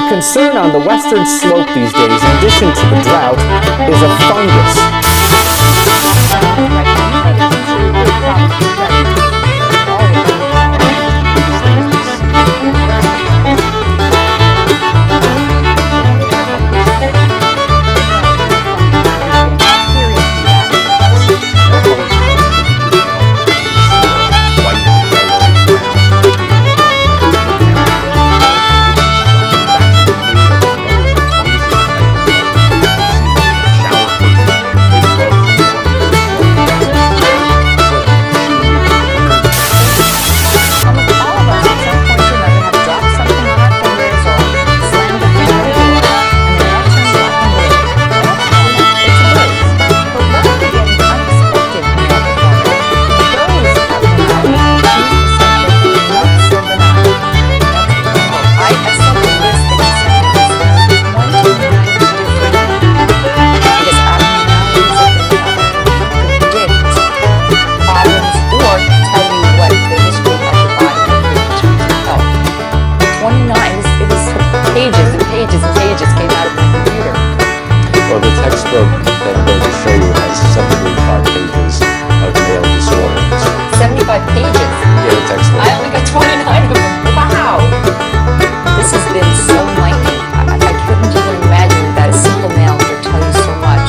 The concern on the western slope these days, in addition to the drought, is a fungus. Well, the textbook that I'm going to show you has 75 pages of nail disorders. 75 pages? Yeah, the textbook. I only got 29 of them. Wow! This has been so enlightening. I couldn't even imagine that a simple nail could tell you so much.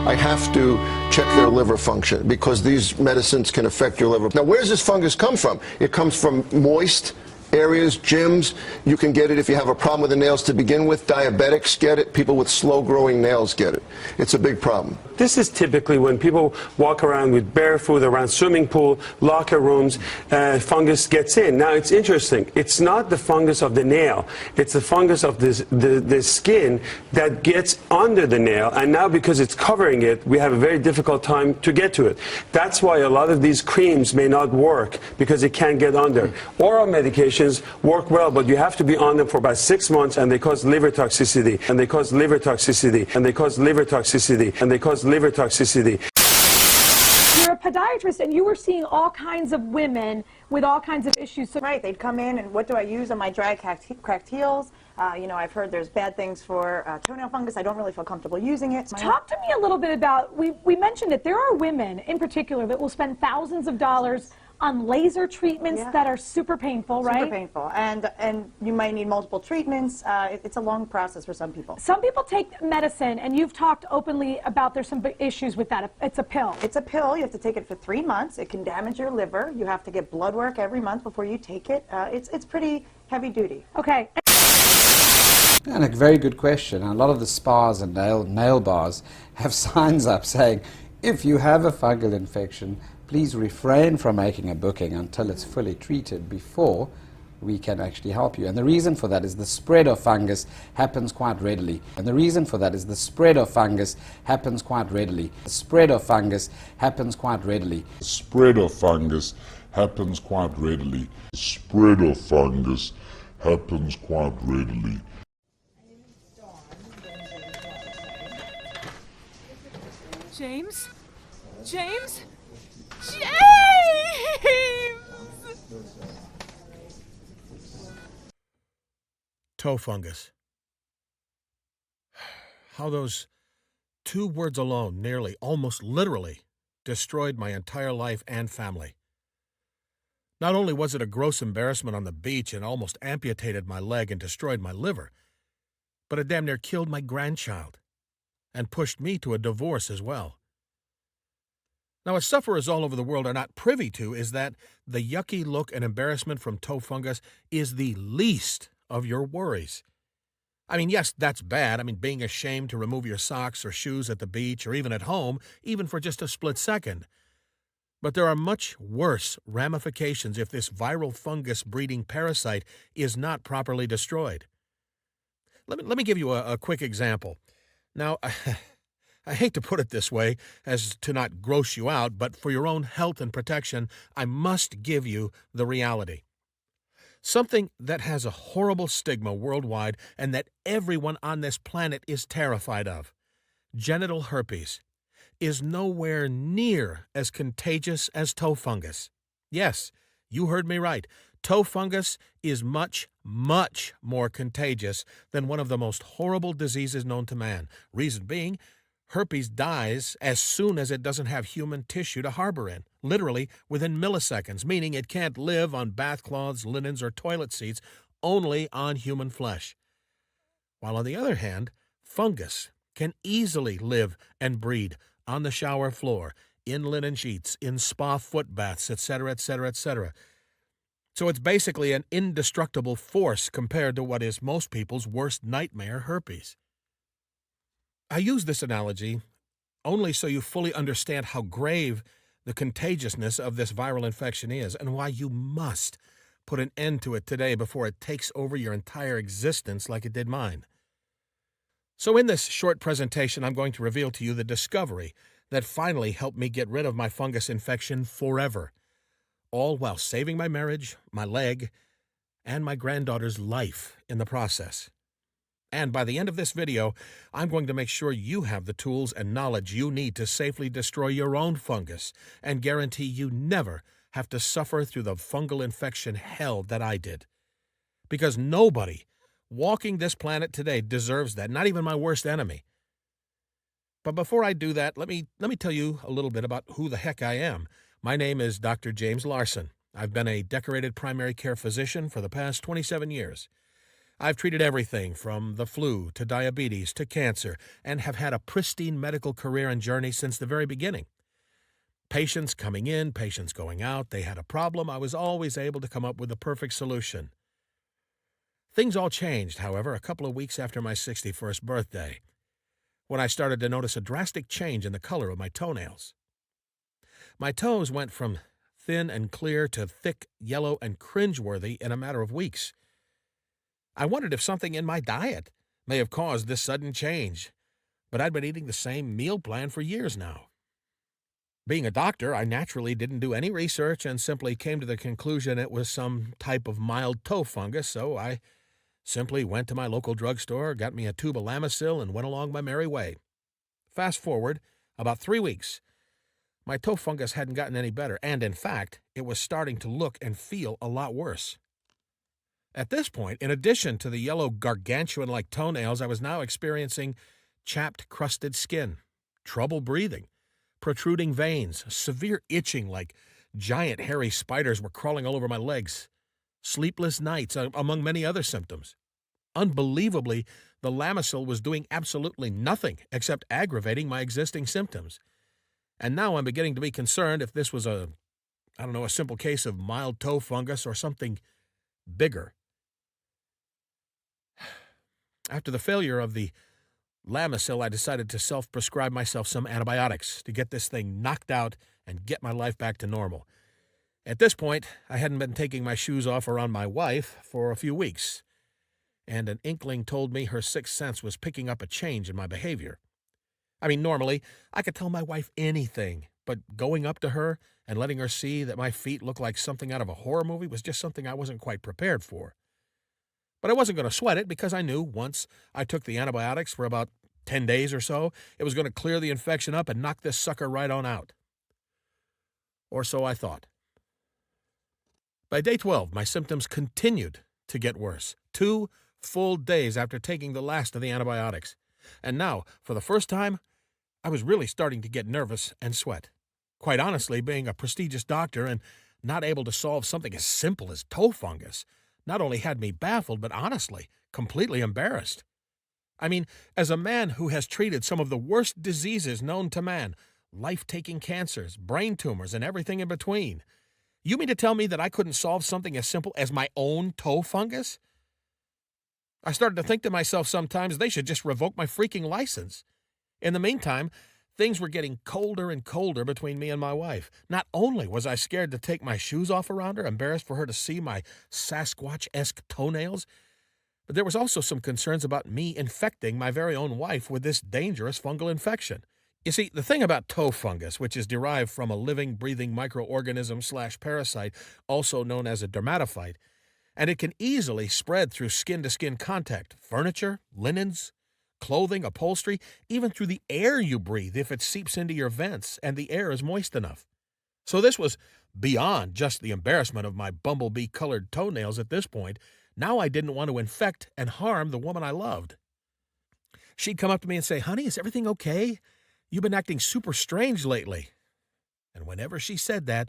I have to check their liver function because these medicines can affect your liver. Now, where does this fungus come from? It comes from moist areas, gyms. You can get it if you have a problem with the nails to begin with. Diabetics get it. People with slow-growing nails get it. It's a big problem. This is typically when people walk around with barefoot around swimming pool, locker rooms, fungus gets in. Now, it's interesting. It's not the fungus of the nail. It's the fungus of the skin that gets under the nail. And now, because it's covering it, we have a very difficult time to get to it. That's why a lot of these creams may not work, because it can't get under. Oral medications work well, but you have to be on them for about 6 months, and they cause liver toxicity, and they cause liver toxicity, and they cause liver toxicity, and they cause liver toxicity. You're a podiatrist, and you were seeing all kinds of women with all kinds of issues. So right, they'd come in, and what do I use on my dry, cracked heels? You know, I've heard there's bad things for toenail fungus. I don't really feel comfortable using it. Talk to me a little bit about, we mentioned it, there are women in particular that will spend thousands of dollars on laser treatments that are super painful, right? Super painful, and you might need multiple treatments. It's a long process for some people. Some people take medicine, and you've talked openly about there's some big issues with that. It's a pill. It's a pill. You have to take it for 3 months. It can damage your liver. You have to get blood work every month before you take it. It's pretty heavy duty. Okay. And a very good question. A lot of the spas and nail bars have signs up saying, if you have a fungal infection, please refrain from making a booking until it's fully treated before we can actually help you. And the reason for that is the spread of fungus happens quite readily. And the reason for that is the spread of fungus happens quite readily. The spread of fungus happens quite readily. The spread of fungus happens quite readily. Spread of fungus happens quite readily. James? James? James! Toe fungus. How those two words alone nearly, almost literally, destroyed my entire life and family. Not only was it a gross embarrassment on the beach and almost amputated my leg and destroyed my liver, but it damn near killed my grandchild and pushed me to a divorce as well. Now, what sufferers all over the world are not privy to is that the yucky look and embarrassment from toe fungus is the least of your worries. I mean, yes, that's bad. I mean, being ashamed to remove your socks or shoes at the beach or even at home, even for just a split second. But there are much worse ramifications if this viral fungus-breeding parasite is not properly destroyed. Let me give you a quick example. Now, I hate to put it this way as to not gross you out, but for your own health and protection, I must give you the reality. Something that has a horrible stigma worldwide and that everyone on this planet is terrified of. Genital herpes is nowhere near as contagious as toe fungus. Yes, you heard me right. Toe fungus is much, much more contagious than one of the most horrible diseases known to man. Reason being, herpes dies as soon as it doesn't have human tissue to harbor in, literally within milliseconds, meaning it can't live on bathcloths, linens, or toilet seats, only on human flesh. While on the other hand, fungus can easily live and breed on the shower floor, in linen sheets, in spa foot baths, etc., etc., etc. So it's basically an indestructible force compared to what is most people's worst nightmare, herpes. I use this analogy only so you fully understand how grave the contagiousness of this viral infection is and why you must put an end to it today before it takes over your entire existence like it did mine. So in this short presentation, I'm going to reveal to you the discovery that finally helped me get rid of my fungus infection forever, all while saving my marriage, my leg, and my granddaughter's life in the process. And by the end of this video, I'm going to make sure you have the tools and knowledge you need to safely destroy your own fungus and guarantee you never have to suffer through the fungal infection hell that I did. Because nobody walking this planet today deserves that, not even my worst enemy. But before I do that, let me tell you a little bit about who the heck I am. My name is Dr. James Larson. I've been a decorated primary care physician for the past 27 years. I've treated everything from the flu to diabetes to cancer and have had a pristine medical career and journey since the very beginning. Patients coming in, patients going out, they had a problem. I was always able to come up with the perfect solution. Things all changed, however, a couple of weeks after my 61st birthday, when I started to notice a drastic change in the color of my toenails. My toes went from thin and clear to thick, yellow, and cringeworthy in a matter of weeks. I wondered if something in my diet may have caused this sudden change, but I'd been eating the same meal plan for years now. Being a doctor, I naturally didn't do any research and simply came to the conclusion it was some type of mild toe fungus, so I simply went to my local drugstore, got me a tube of Lamisil, and went along my merry way. Fast forward about 3 weeks. My toe fungus hadn't gotten any better, and in fact, it was starting to look and feel a lot worse. At this point, in addition to the yellow gargantuan-like toenails, I was now experiencing chapped, crusted skin, trouble breathing, protruding veins, severe itching like giant hairy spiders were crawling all over my legs, sleepless nights, among many other symptoms. Unbelievably, the Lamisil was doing absolutely nothing except aggravating my existing symptoms. And now I'm beginning to be concerned if this was a simple case of mild toe fungus or something bigger. After the failure of the Lamisil, I decided to self-prescribe myself some antibiotics to get this thing knocked out and get my life back to normal. At this point, I hadn't been taking my shoes off around my wife for a few weeks, and an inkling told me her sixth sense was picking up a change in my behavior. I mean, normally, I could tell my wife anything, but going up to her and letting her see that my feet looked like something out of a horror movie was just something I wasn't quite prepared for. But I wasn't going to sweat it because I knew once I took the antibiotics for about 10 days or so, it was going to clear the infection up and knock this sucker right on out. Or so I thought. By day 12, my symptoms continued to get worse. 2 full days after taking the last of the antibiotics. And now, for the first time, I was really starting to get nervous and sweat. Quite honestly, being a prestigious doctor and not able to solve something as simple as toe fungus not only had me baffled, but honestly, completely embarrassed. I mean, as a man who has treated some of the worst diseases known to man, life-taking cancers, brain tumors, and everything in between, you mean to tell me that I couldn't solve something as simple as my own toe fungus? I started to think to myself sometimes they should just revoke my freaking license. In the meantime, things were getting colder and colder between me and my wife. Not only was I scared to take my shoes off around her, embarrassed for her to see my Sasquatch-esque toenails, but there was also some concerns about me infecting my very own wife with this dangerous fungal infection. You see, the thing about toe fungus, which is derived from a living, breathing microorganism/parasite, also known as a dermatophyte, and it can easily spread through skin-to-skin contact, furniture, linens, clothing, upholstery, even through the air you breathe if it seeps into your vents and the air is moist enough. So this was beyond just the embarrassment of my bumblebee-colored toenails at this point. Now I didn't want to infect and harm the woman I loved. She'd come up to me and say, "Honey, is everything okay? You've been acting super strange lately." And whenever she said that,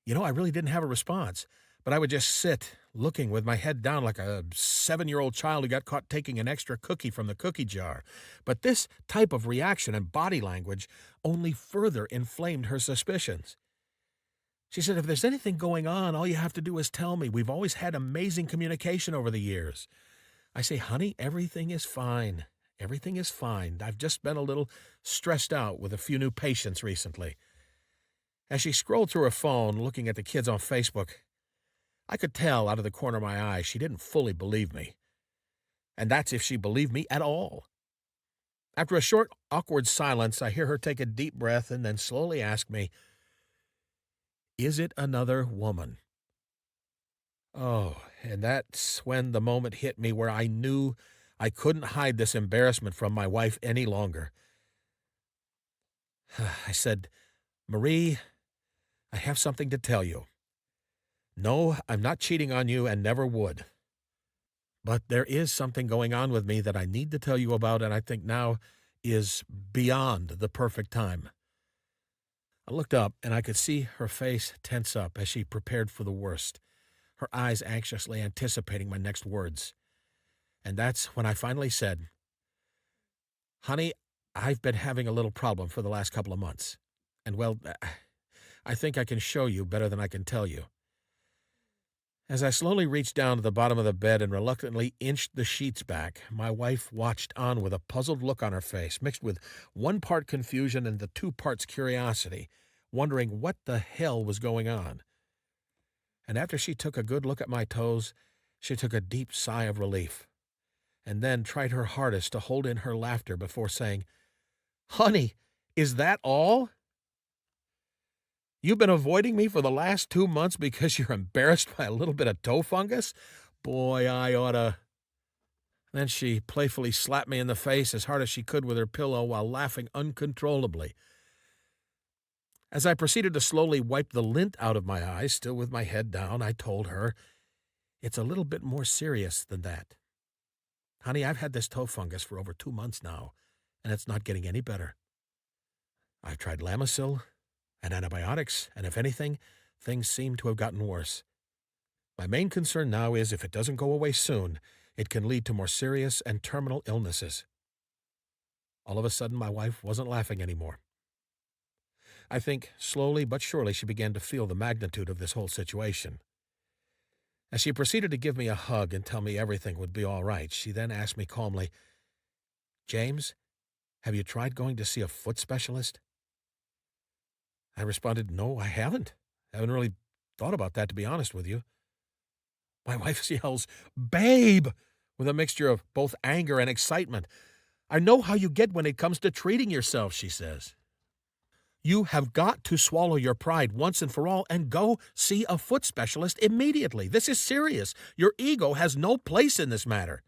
I really didn't have a response. But I would just sit, looking with my head down like a 7-year-old child who got caught taking an extra cookie from the cookie jar. But this type of reaction and body language only further inflamed her suspicions. She said, "If there's anything going on, all you have to do is tell me. We've always had amazing communication over the years." I say, "Honey, everything is fine. Everything is fine. I've just been a little stressed out with a few new patients recently." As she scrolled through her phone, looking at the kids on Facebook, I could tell out of the corner of my eye she didn't fully believe me. And that's if she believed me at all. After a short, awkward silence, I hear her take a deep breath and then slowly ask me, "Is it another woman?" Oh, and that's when the moment hit me where I knew I couldn't hide this embarrassment from my wife any longer. I said, "Marie, I have something to tell you. No, I'm not cheating on you and never would. But there is something going on with me that I need to tell you about, and I think now is beyond the perfect time." I looked up, and I could see her face tense up as she prepared for the worst, her eyes anxiously anticipating my next words. And that's when I finally said, "Honey, I've been having a little problem for the last couple of months. And, well, I think I can show you better than I can tell you." As I slowly reached down to the bottom of the bed and reluctantly inched the sheets back, my wife watched on with a puzzled look on her face, mixed with 1 part confusion and the 2 parts curiosity, wondering what the hell was going on. And after she took a good look at my toes, she took a deep sigh of relief, and then tried her hardest to hold in her laughter before saying, "Honey, is that all? You've been avoiding me for the last 2 months because you're embarrassed by a little bit of toe fungus? Boy, I oughta..." Then she playfully slapped me in the face as hard as she could with her pillow while laughing uncontrollably. As I proceeded to slowly wipe the lint out of my eyes, still with my head down, I told her, "It's a little bit more serious than that. Honey, I've had this toe fungus for over 2 months now, and it's not getting any better. I've tried Lamisil and antibiotics, and if anything, things seem to have gotten worse. My main concern now is if it doesn't go away soon, it can lead to more serious and terminal illnesses." All of a sudden, my wife wasn't laughing anymore. I think slowly but surely she began to feel the magnitude of this whole situation. As she proceeded to give me a hug and tell me everything would be all right, she then asked me calmly, "James, have you tried going to see a foot specialist?" I responded, "No, I haven't. I haven't really thought about that, to be honest with you." My wife yells, "Babe!" with a mixture of both anger and excitement. "I know how you get when it comes to treating yourself," she says. You have got to swallow your pride once and for all and go see a foot specialist immediately. This is serious. Your ego has no place in this matter.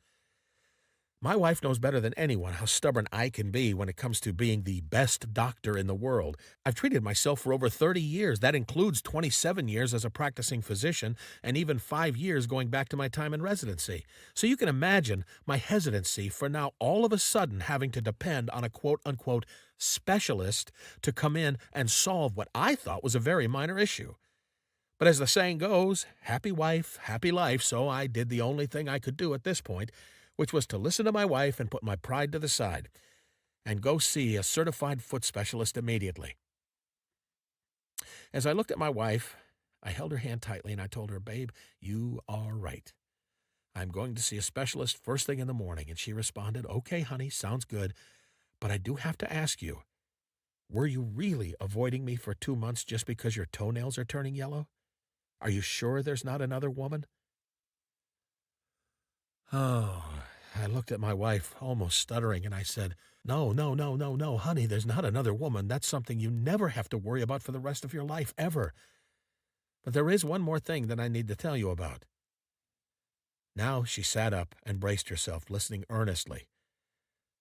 My wife knows better than anyone how stubborn I can be when it comes to being the best doctor in the world. I've treated myself for over 30 years. That includes 27 years as a practicing physician and even 5 years going back to my time in residency. So you can imagine my hesitancy for now all of a sudden having to depend on a quote-unquote specialist to come in and solve what I thought was a very minor issue. But as the saying goes, happy wife, happy life, so I did the only thing I could do at this point, which was to listen to my wife and put my pride to the side and go see a certified foot specialist immediately. As I looked at my wife, I held her hand tightly and I told her, "Babe, you are right. I'm going to see a specialist first thing in the morning." And she responded, "Okay, honey, sounds good. But I do have to ask you, were you really avoiding me for 2 months just because your toenails are turning yellow? Are you sure there's not another woman?" Oh, I looked at my wife, almost stuttering, and I said, No, honey, there's not another woman. That's something you never have to worry about for the rest of your life, ever. But there is one more thing that I need to tell you about." Now she sat up and braced herself, listening earnestly.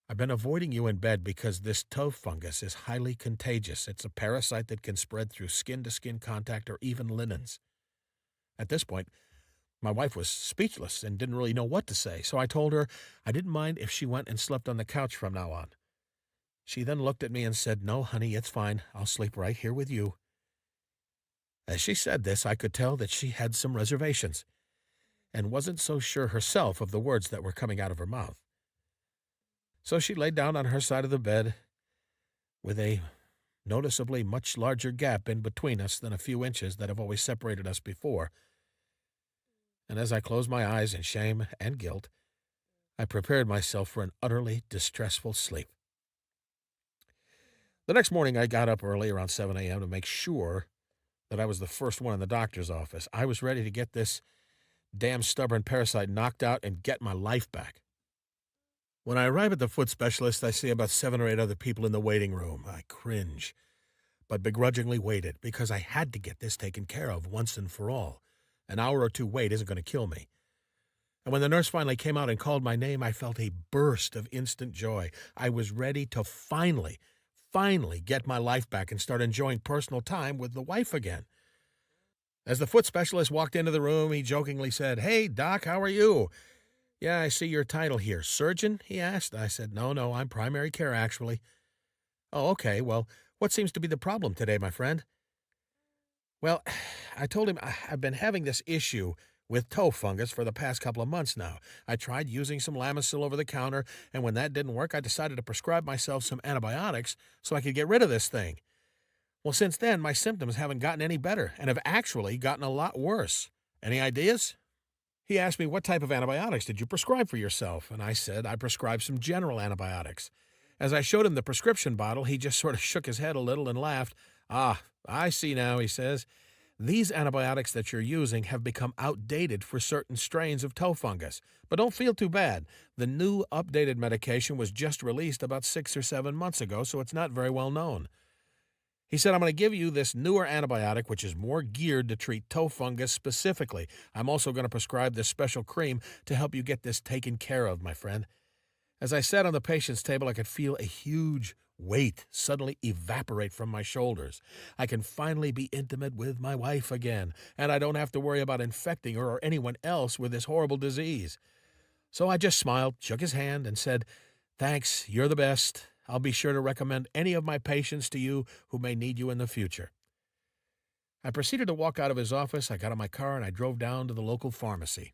"I've been avoiding you in bed because this toe fungus is highly contagious. It's a parasite that can spread through skin-to-skin contact or even linens." At this point, my wife was speechless and didn't really know what to say, so I told her I didn't mind if she went and slept on the couch from now on. She then looked at me and said, "No, honey, it's fine. I'll sleep right here with you." As she said this, I could tell that she had some reservations and wasn't so sure herself of the words that were coming out of her mouth. So she laid down on her side of the bed with a noticeably much larger gap in between us than a few inches that have always separated us before. And as I closed my eyes in shame and guilt, I prepared myself for an utterly distressful sleep. The next morning, I got up early around 7 a.m. to make sure that I was the first one in the doctor's office. I was ready to get this damn stubborn parasite knocked out and get my life back. When I arrive at the foot specialist, I see about 7 or 8 other people in the waiting room. I cringe, but begrudgingly waited because I had to get this taken care of once and for all. An hour or two wait isn't going to kill me. And when the nurse finally came out and called my name, I felt a burst of instant joy. I was ready to finally get my life back and start enjoying personal time with the wife again. As the foot specialist walked into the room, he jokingly said, "Hey, Doc, how are you?" "Yeah, I see your title here. Surgeon?" he asked. I said, No, I'm primary care, actually." "Oh, okay. Well, what seems to be the problem today, my friend?" Well, I told him I've been having this issue with toe fungus for the past couple of months now. I tried using some Lamisil over the counter, and when that didn't work, I decided to prescribe myself some antibiotics so I could get rid of this thing. Well, since then, my symptoms haven't gotten any better and have actually gotten a lot worse. Any ideas? He asked me, "What type of antibiotics did you prescribe for yourself?" And I said I prescribed some general antibiotics. As I showed him the prescription bottle, he just sort of shook his head a little and laughed. "Ah, I see now," he says. "These antibiotics that you're using have become outdated for certain strains of toe fungus. But don't feel too bad. The new updated medication was just released about 6 or 7 months ago, so it's not very well known." He said, "I'm going to give you this newer antibiotic, which is more geared to treat toe fungus specifically. I'm also going to prescribe this special cream to help you get this taken care of, my friend." As I sat on the patient's table, I could feel a huge weight suddenly evaporate from my shoulders. I can finally be intimate with my wife again, and I don't have to worry about infecting her or anyone else with this horrible disease. So I just smiled, shook his hand, and said, "Thanks, you're the best. I'll be sure to recommend any of my patients to you who may need you in the future." I proceeded to walk out of his office. I got in my car and I drove down to the local pharmacy.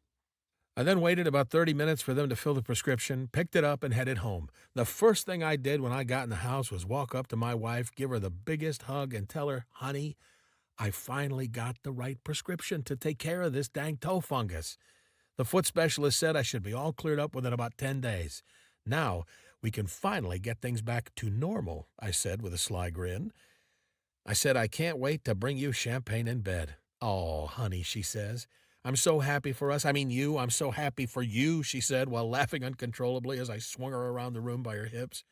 I then waited about 30 minutes for them to fill the prescription, picked it up, and headed home. The first thing I did when I got in the house was walk up to my wife, give her the biggest hug, and tell her, "Honey, I finally got the right prescription to take care of this dang toe fungus. The foot specialist said I should be all cleared up within about 10 days. Now we can finally get things back to normal," I said with a sly grin. I said, "I can't wait to bring you champagne in bed." "Oh, honey," she says. "I'm so happy for us. I mean you. I'm so happy for you," she said, while laughing uncontrollably as I swung her around the room by her hips.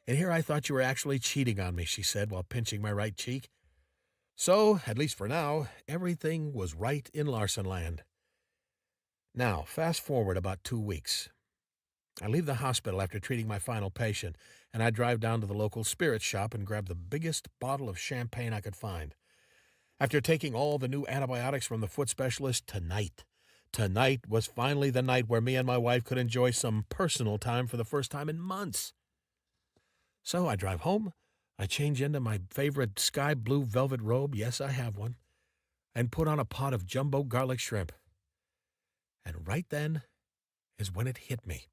And here I thought you were actually cheating on me, she said while pinching my right cheek. So, at least for now, everything was right in Larson land. Now, fast forward about 2 weeks. I leave the hospital after treating my final patient, and I drive down to the local spirit shop and grab the biggest bottle of champagne I could find. After taking all the new antibiotics from the foot specialist, tonight was finally the night where me and my wife could enjoy some personal time for the first time in months. So I drive home, I change into my favorite sky blue velvet robe, yes, I have one, and put on a pot of jumbo garlic shrimp. And right then is when it hit me.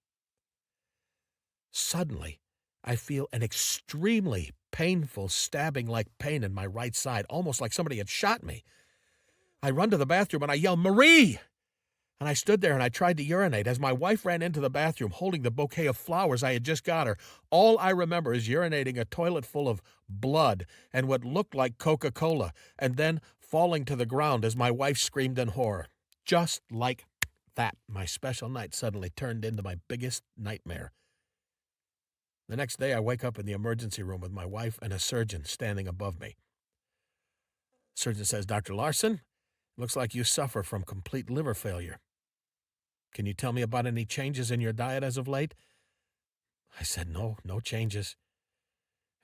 Suddenly, I feel an extremely painful stabbing-like pain in my right side, almost like somebody had shot me. I run to the bathroom and I yell, "Marie!" And I stood there and I tried to urinate. As my wife ran into the bathroom holding the bouquet of flowers I had just got her, all I remember is urinating a toilet full of blood and what looked like Coca-Cola, and then falling to the ground as my wife screamed in horror. Just like that, my special night suddenly turned into my biggest nightmare. The next day, I wake up in the emergency room with my wife and a surgeon standing above me. Surgeon says, "Dr. Larson, looks like you suffer from complete liver failure. Can you tell me about any changes in your diet as of late?" I said, No changes.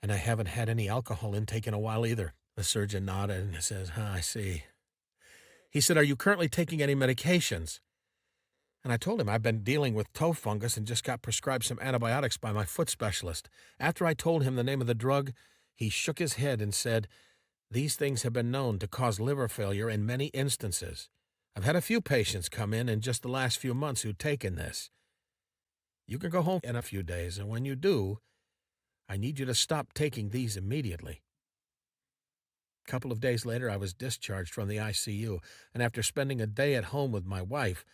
And I haven't had any alcohol intake in a while either. The surgeon nodded and says, I see. He said, "Are you currently taking any medications?" And I told him I've been dealing with toe fungus and just got prescribed some antibiotics by my foot specialist. After I told him the name of the drug, he shook his head and said, "These things have been known to cause liver failure in many instances. I've had a few patients come in just the last few months who've taken this. You can go home in a few days, and when you do, I need you to stop taking these immediately." A couple of days later, I was discharged from the ICU, and after spending a day at home with my wife,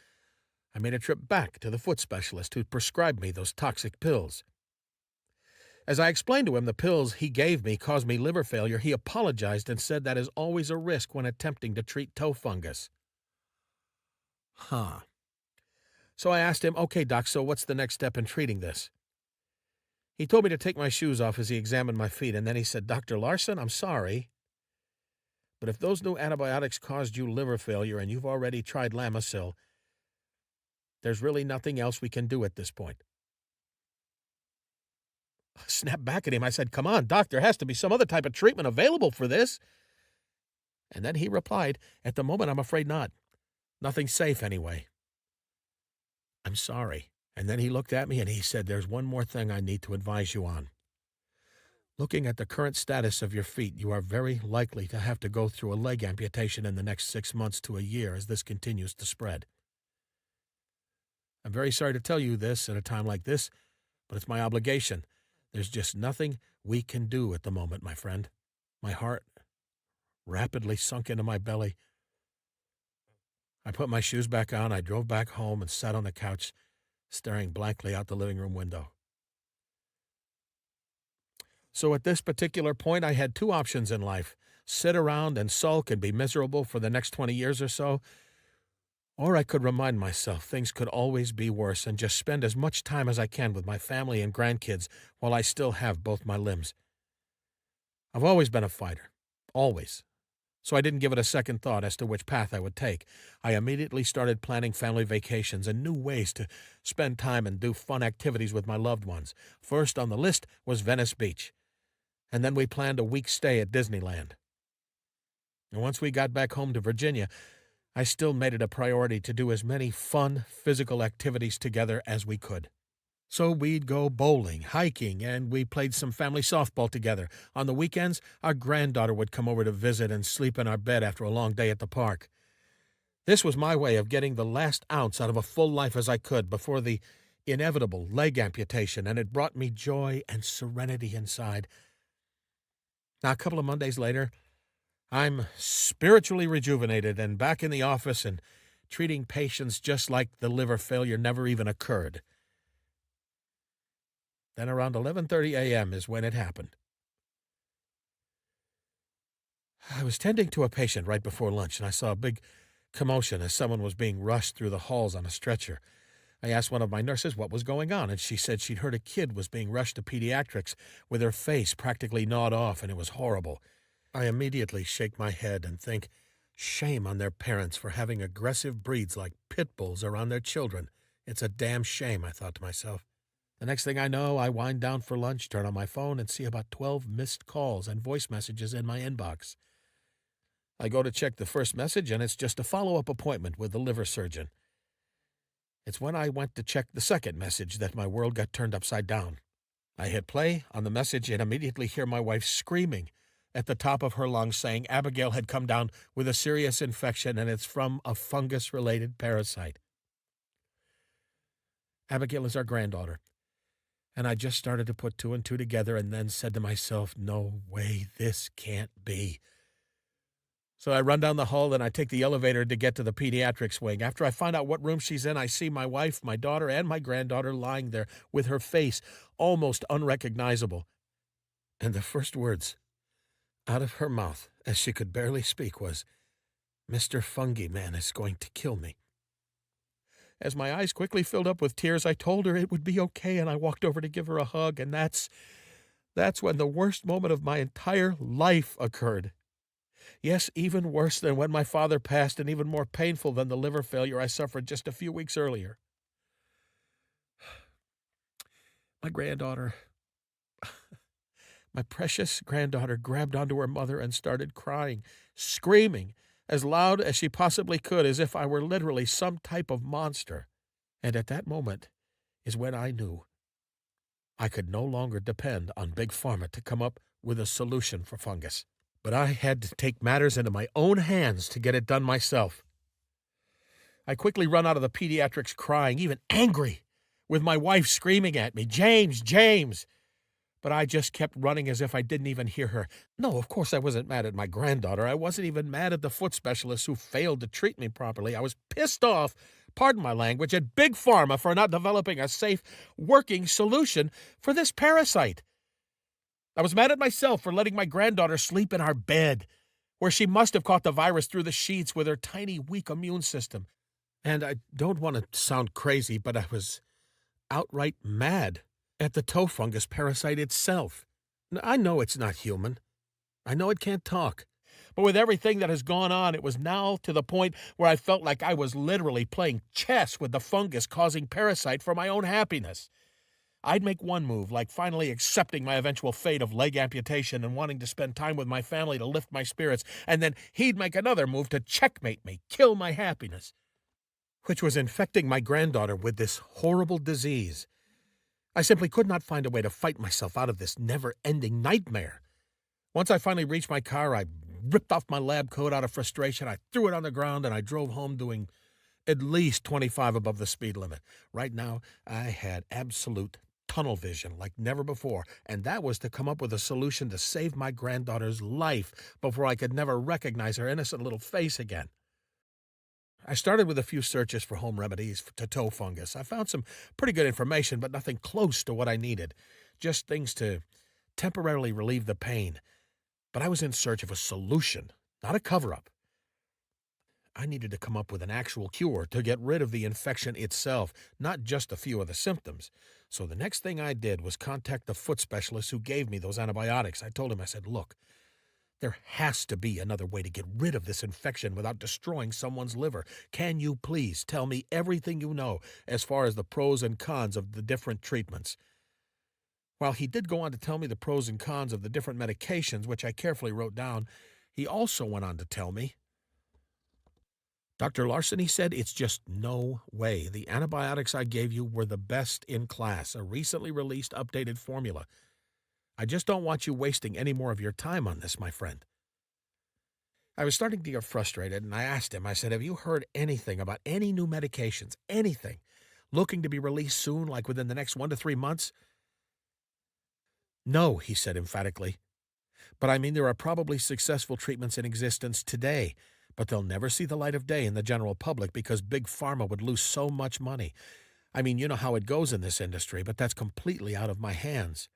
I made a trip back to the foot specialist who prescribed me those toxic pills. As I explained to him the pills he gave me caused me liver failure, he apologized and said that is always a risk when attempting to treat toe fungus. So I asked him, "Okay, doc, so what's the next step in treating this?" He told me to take my shoes off as he examined my feet, and then he said, "Dr. Larson, I'm sorry, but if those new antibiotics caused you liver failure and you've already tried Lamisil, there's really nothing else we can do at this point." I snapped back at him. I said, "Come on, doc, there has to be some other type of treatment available for this." And then he replied, "At the moment, I'm afraid not. Nothing's safe anyway. I'm sorry." And then he looked at me and he said, "There's one more thing I need to advise you on. Looking at the current status of your feet, you are very likely to have to go through a leg amputation in the next 6 months to a year as this continues to spread. I'm very sorry to tell you this at a time like this, but it's my obligation. There's just nothing we can do at the moment, my friend." My heart rapidly sunk into my belly. I put my shoes back on, I drove back home and sat on the couch, staring blankly out the living room window. So at this particular point, I had two options in life: sit around and sulk and be miserable for the next 20 years or so, or I could remind myself things could always be worse and just spend as much time as I can with my family and grandkids while I still have both my limbs. I've always been a fighter. Always. So I didn't give it a second thought as to which path I would take. I immediately started planning family vacations and new ways to spend time and do fun activities with my loved ones. First on the list was Venice Beach, and then we planned a week's stay at Disneyland. And once we got back home to Virginia, I still made it a priority to do as many fun physical activities together as we could. So we'd go bowling, hiking, and we played some family softball together. On the weekends, our granddaughter would come over to visit and sleep in our bed after a long day at the park. This was my way of getting the last ounce out of a full life as I could before the inevitable leg amputation, and it brought me joy and serenity inside. Now, a couple of Mondays later, I'm spiritually rejuvenated and back in the office and treating patients just like the liver failure never even occurred. Then around 11:30 a.m. is when it happened. I was tending to a patient right before lunch, and I saw a big commotion as someone was being rushed through the halls on a stretcher. I asked one of my nurses what was going on, and she said she'd heard a kid was being rushed to pediatrics with her face practically gnawed off, and it was horrible. I immediately shake my head and think, shame on their parents for having aggressive breeds like pit bulls around their children. It's a damn shame, I thought to myself. The next thing I know, I wind down for lunch, turn on my phone, and see about 12 missed calls and voice messages in my inbox. I go to check the first message, and it's just a follow-up appointment with the liver surgeon. It's when I went to check the second message that my world got turned upside down. I hit play on the message and immediately hear my wife screaming at the top of her lungs saying Abigail had come down with a serious infection and it's from a fungus-related parasite. Abigail is our granddaughter, and I just started to put two and two together and then said to myself, no way, this can't be. So I run down the hall and I take the elevator to get to the pediatrics wing. After I find out what room she's in, I see my wife, my daughter, and my granddaughter lying there with her face almost unrecognizable. And the first words out of her mouth, as she could barely speak, was, Mr. Fungi Man is going to kill me. As my eyes quickly filled up with tears, I told her it would be okay, and I walked over to give her a hug, and that's when the worst moment of my entire life occurred. Yes, even worse than when my father passed, and even more painful than the liver failure I suffered just a few weeks earlier. My granddaughter, my precious granddaughter, grabbed onto her mother and started crying, screaming as loud as she possibly could, as if I were literally some type of monster. And at that moment is when I knew I could no longer depend on Big Pharma to come up with a solution for fungus. But I had to take matters into my own hands to get it done myself. I quickly run out of the pediatrics crying, even angry, with my wife screaming at me, James, James! But I just kept running as if I didn't even hear her. No, of course I wasn't mad at my granddaughter. I wasn't even mad at the foot specialist who failed to treat me properly. I was pissed off, pardon my language, at Big Pharma for not developing a safe, working solution for this parasite. I was mad at myself for letting my granddaughter sleep in our bed, where she must have caught the virus through the sheets with her tiny, weak immune system. And I don't want to sound crazy, but I was outright mad at the toe fungus parasite itself. I know it's not human. I know it can't talk. But with everything that has gone on, it was now to the point where I felt like I was literally playing chess with the fungus-causing parasite for my own happiness. I'd make one move, like finally accepting my eventual fate of leg amputation and wanting to spend time with my family to lift my spirits, and then he'd make another move to checkmate me, kill my happiness, which was infecting my granddaughter with this horrible disease. I simply could not find a way to fight myself out of this never-ending nightmare. Once I finally reached my car, I ripped off my lab coat out of frustration, I threw it on the ground, and I drove home doing at least 25 above the speed limit. Right now, I had absolute tunnel vision like never before, and that was to come up with a solution to save my granddaughter's life before I could never recognize her innocent little face again. I started with a few searches for home remedies to toe fungus. I found some pretty good information, but nothing close to what I needed. Just things to temporarily relieve the pain. But I was in search of a solution, not a cover-up. I needed to come up with an actual cure to get rid of the infection itself, not just a few of the symptoms. So the next thing I did was contact the foot specialist who gave me those antibiotics. I told him, I said, look, there has to be another way to get rid of this infection without destroying someone's liver. Can you please tell me everything you know as far as the pros and cons of the different treatments? While he did go on to tell me the pros and cons of the different medications, which I carefully wrote down, he also went on to tell me, Dr. Larson, he said, it's just no way. The antibiotics I gave you were the best in class, a recently released updated formula. I just don't want you wasting any more of your time on this, my friend. I was starting to get frustrated, and I asked him, I said, have you heard anything about any new medications, anything, looking to be released soon, like within the next 1 to 3 months? No, he said emphatically. But I mean, there are probably successful treatments in existence today, but they'll never see the light of day in the general public because Big Pharma would lose so much money. I mean, you know how it goes in this industry, but that's completely out of my hands.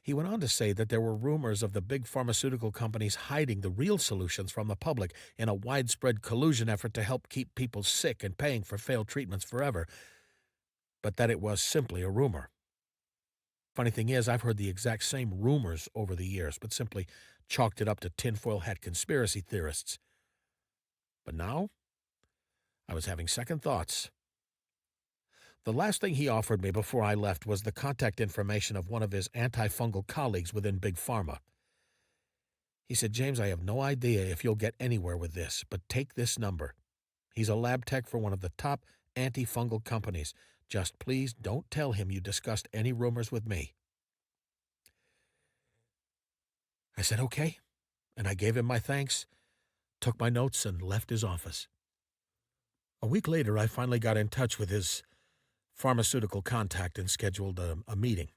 He went on to say that there were rumors of the big pharmaceutical companies hiding the real solutions from the public in a widespread collusion effort to help keep people sick and paying for failed treatments forever, but that it was simply a rumor. Funny thing is, I've heard the exact same rumors over the years, but simply chalked it up to tinfoil hat conspiracy theorists. But now, I was having second thoughts. The last thing he offered me before I left was the contact information of one of his antifungal colleagues within Big Pharma. He said, "James, I have no idea if you'll get anywhere with this, but take this number. He's a lab tech for one of the top antifungal companies. Just please don't tell him you discussed any rumors with me." I said, "Okay," and I gave him my thanks, took my notes, and left his office. A week later, I finally got in touch with his pharmaceutical contact and scheduled a meeting.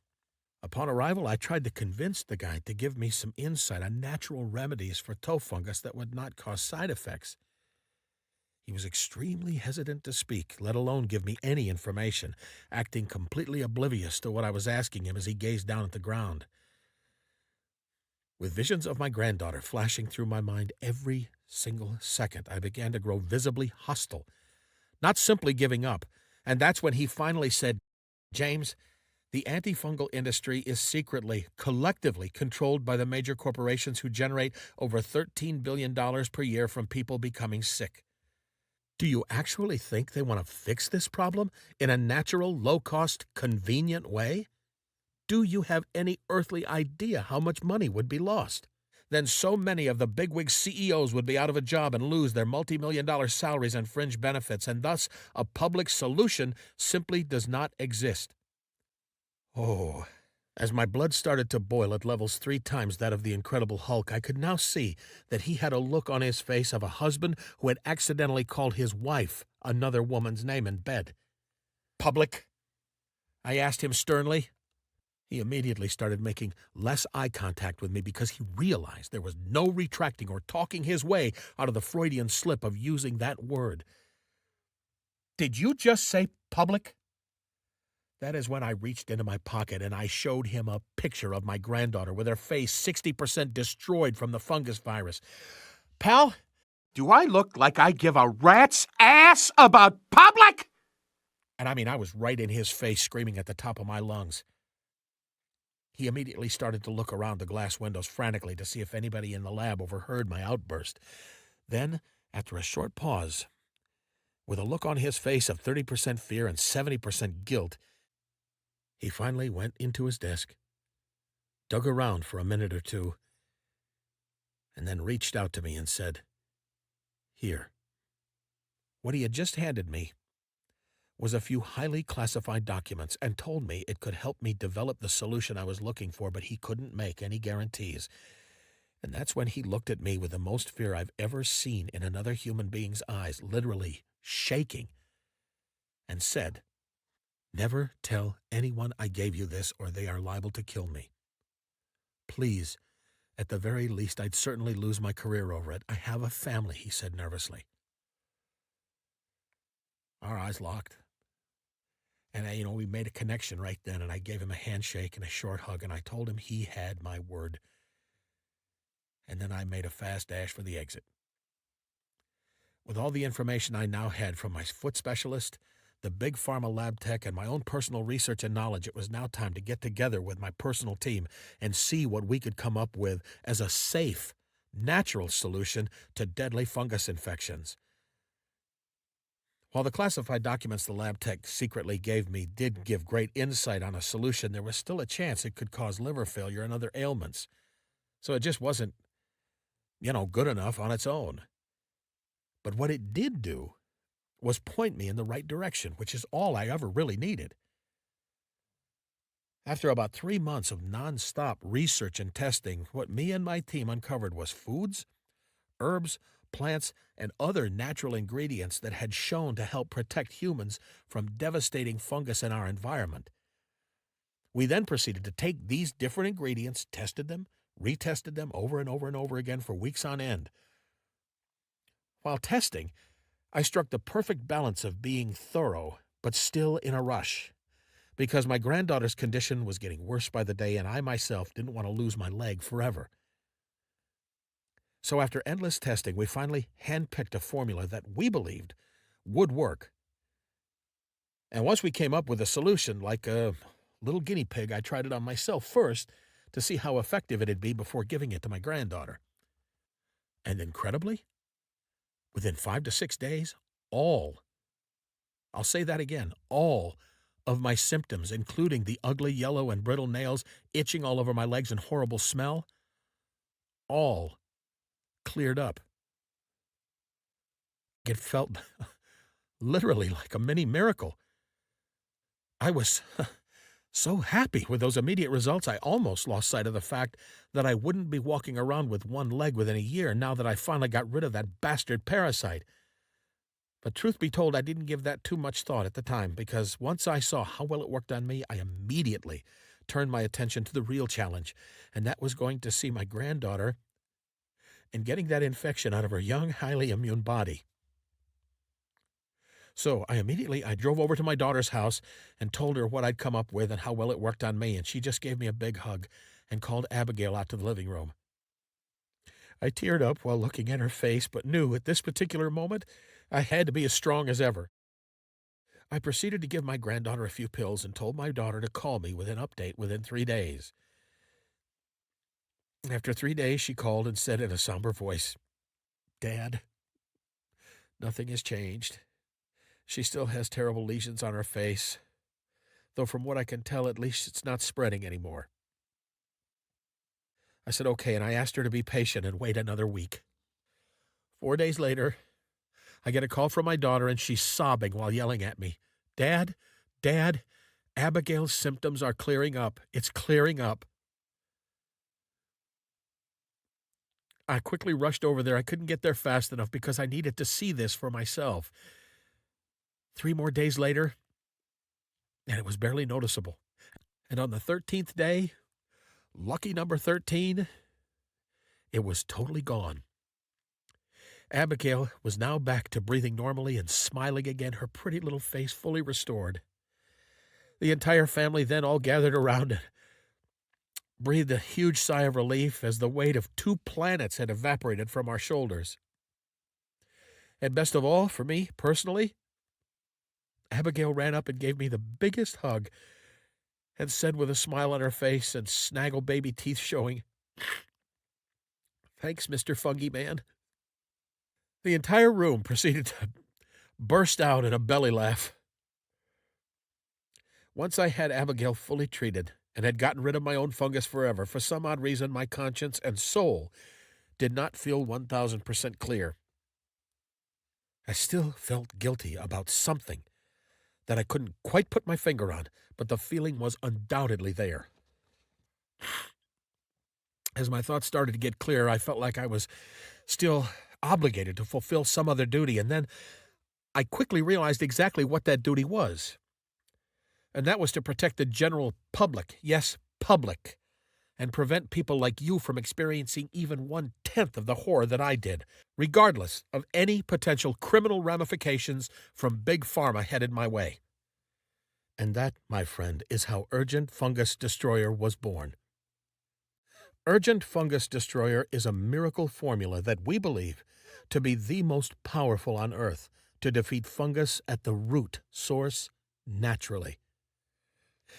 Upon arrival, I tried to convince the guy to give me some insight on natural remedies for toe fungus that would not cause side effects. He was extremely hesitant to speak, let alone give me any information, acting completely oblivious to what I was asking him as he gazed down at the ground. With visions of my granddaughter flashing through my mind every single second, I began to grow visibly hostile, not simply giving up. And that's when he finally said, "James, the antifungal industry is secretly, collectively controlled by the major corporations who generate over $13 billion per year from people becoming sick. Do you actually think they want to fix this problem in a natural, low-cost, convenient way? Do you have any earthly idea how much money would be lost? Then so many of the bigwig CEOs would be out of a job and lose their multi-million-dollar salaries and fringe benefits, and thus a public solution simply does not exist." Oh, as my blood started to boil at levels 3 times that of the Incredible Hulk, I could now see that he had a look on his face of a husband who had accidentally called his wife another woman's name in bed. "Public?" I asked him sternly. He immediately started making less eye contact with me because he realized there was no retracting or talking his way out of the Freudian slip of using that word. "Did you just say public?" That is when I reached into my pocket and I showed him a picture of my granddaughter with her face 60% destroyed from the fungus virus. "Pal, do I look like I give a rat's ass about public?" And I was right in his face, screaming at the top of my lungs. He immediately started to look around the glass windows frantically to see if anybody in the lab overheard my outburst. Then, after a short pause, with a look on his face of 30% fear and 70% guilt, he finally went into his desk, dug around for a minute or two, and then reached out to me and said, "Here." What he had just handed me was a few highly classified documents and told me it could help me develop the solution I was looking for, but he couldn't make any guarantees. And that's when he looked at me with the most fear I've ever seen in another human being's eyes, literally shaking, and said, "Never tell anyone I gave you this or they are liable to kill me. Please, at the very least, I'd certainly lose my career over it. I have a family," he said nervously. Our eyes locked. And, we made a connection right then, and I gave him a handshake and a short hug, and I told him he had my word. And then I made a fast dash for the exit. With all the information I now had from my foot specialist, the big pharma lab tech, and my own personal research and knowledge, it was now time to get together with my personal team and see what we could come up with as a safe, natural solution to deadly fungus infections. While the classified documents the lab tech secretly gave me did give great insight on a solution, there was still a chance it could cause liver failure and other ailments. So it just wasn't, good enough on its own. But what it did do was point me in the right direction, which is all I ever really needed. After about 3 months of nonstop research and testing, what me and my team uncovered was foods, herbs, plants, and other natural ingredients that had shown to help protect humans from devastating fungus in our environment. We then proceeded to take these different ingredients, tested them, retested them over and over and over again for weeks on end. While testing, I struck the perfect balance of being thorough, but still in a rush. because my granddaughter's condition was getting worse by the day, and I myself didn't want to lose my leg forever. So after endless testing, we finally handpicked a formula that we believed would work. And once we came up with a solution, like a little guinea pig, I tried it on myself first to see how effective it'd be before giving it to my granddaughter. And incredibly, within 5 to 6 days, I'll say that again, all of my symptoms, including the ugly yellow and brittle nails, itching all over my legs, and horrible smell, all cleared up. It felt literally like a mini miracle. I was so happy with those immediate results, I almost lost sight of the fact that I wouldn't be walking around with one leg within a year now that I finally got rid of that bastard parasite. But truth be told, I didn't give that too much thought at the time, because once I saw how well it worked on me, I immediately turned my attention to the real challenge, and that was going to see my granddaughter and getting that infection out of her young, highly immune body. So I drove over to my daughter's house and told her what I'd come up with and how well it worked on me, and she just gave me a big hug and called Abigail out to the living room. I teared up while looking at her face, but knew at this particular moment I had to be as strong as ever. I proceeded to give my granddaughter a few pills and told my daughter to call me with an update within 3 days. After 3 days, she called and said in a somber voice, "Dad, nothing has changed. She still has terrible lesions on her face, though from what I can tell, at least it's not spreading anymore." I said, okay, and I asked her to be patient and wait another week. 4 days later, I get a call from my daughter, and she's sobbing while yelling at me, Dad, Abigail's symptoms are clearing up. It's clearing up." I quickly rushed over there. I couldn't get there fast enough because I needed to see this for myself. 3 more days later, and it was barely noticeable. And on the 13th day, lucky number 13, it was totally gone. Abigail was now back to breathing normally and smiling again, her pretty little face fully restored. The entire family then all gathered around and breathed a huge sigh of relief as the weight of 2 planets had evaporated from our shoulders. And best of all, for me personally, Abigail ran up and gave me the biggest hug and said with a smile on her face and snaggle baby teeth showing, "Thanks, Mr. Fungi Man." The entire room proceeded to burst out in a belly laugh. Once I had Abigail fully treated and had gotten rid of my own fungus forever, for some odd reason my conscience and soul did not feel 1,000% clear. I still felt guilty about something that I couldn't quite put my finger on, but the feeling was undoubtedly there. As my thoughts started to get clearer, I felt like I was still obligated to fulfill some other duty, and then I quickly realized exactly what that duty was. And that was to protect the general public, yes, public, and prevent people like you from experiencing even 1/10 of the horror that I did, regardless of any potential criminal ramifications from Big Pharma headed my way. And that, my friend, is how Urgent Fungus Destroyer was born. Urgent Fungus Destroyer is a miracle formula that we believe to be the most powerful on Earth to defeat fungus at the root source naturally.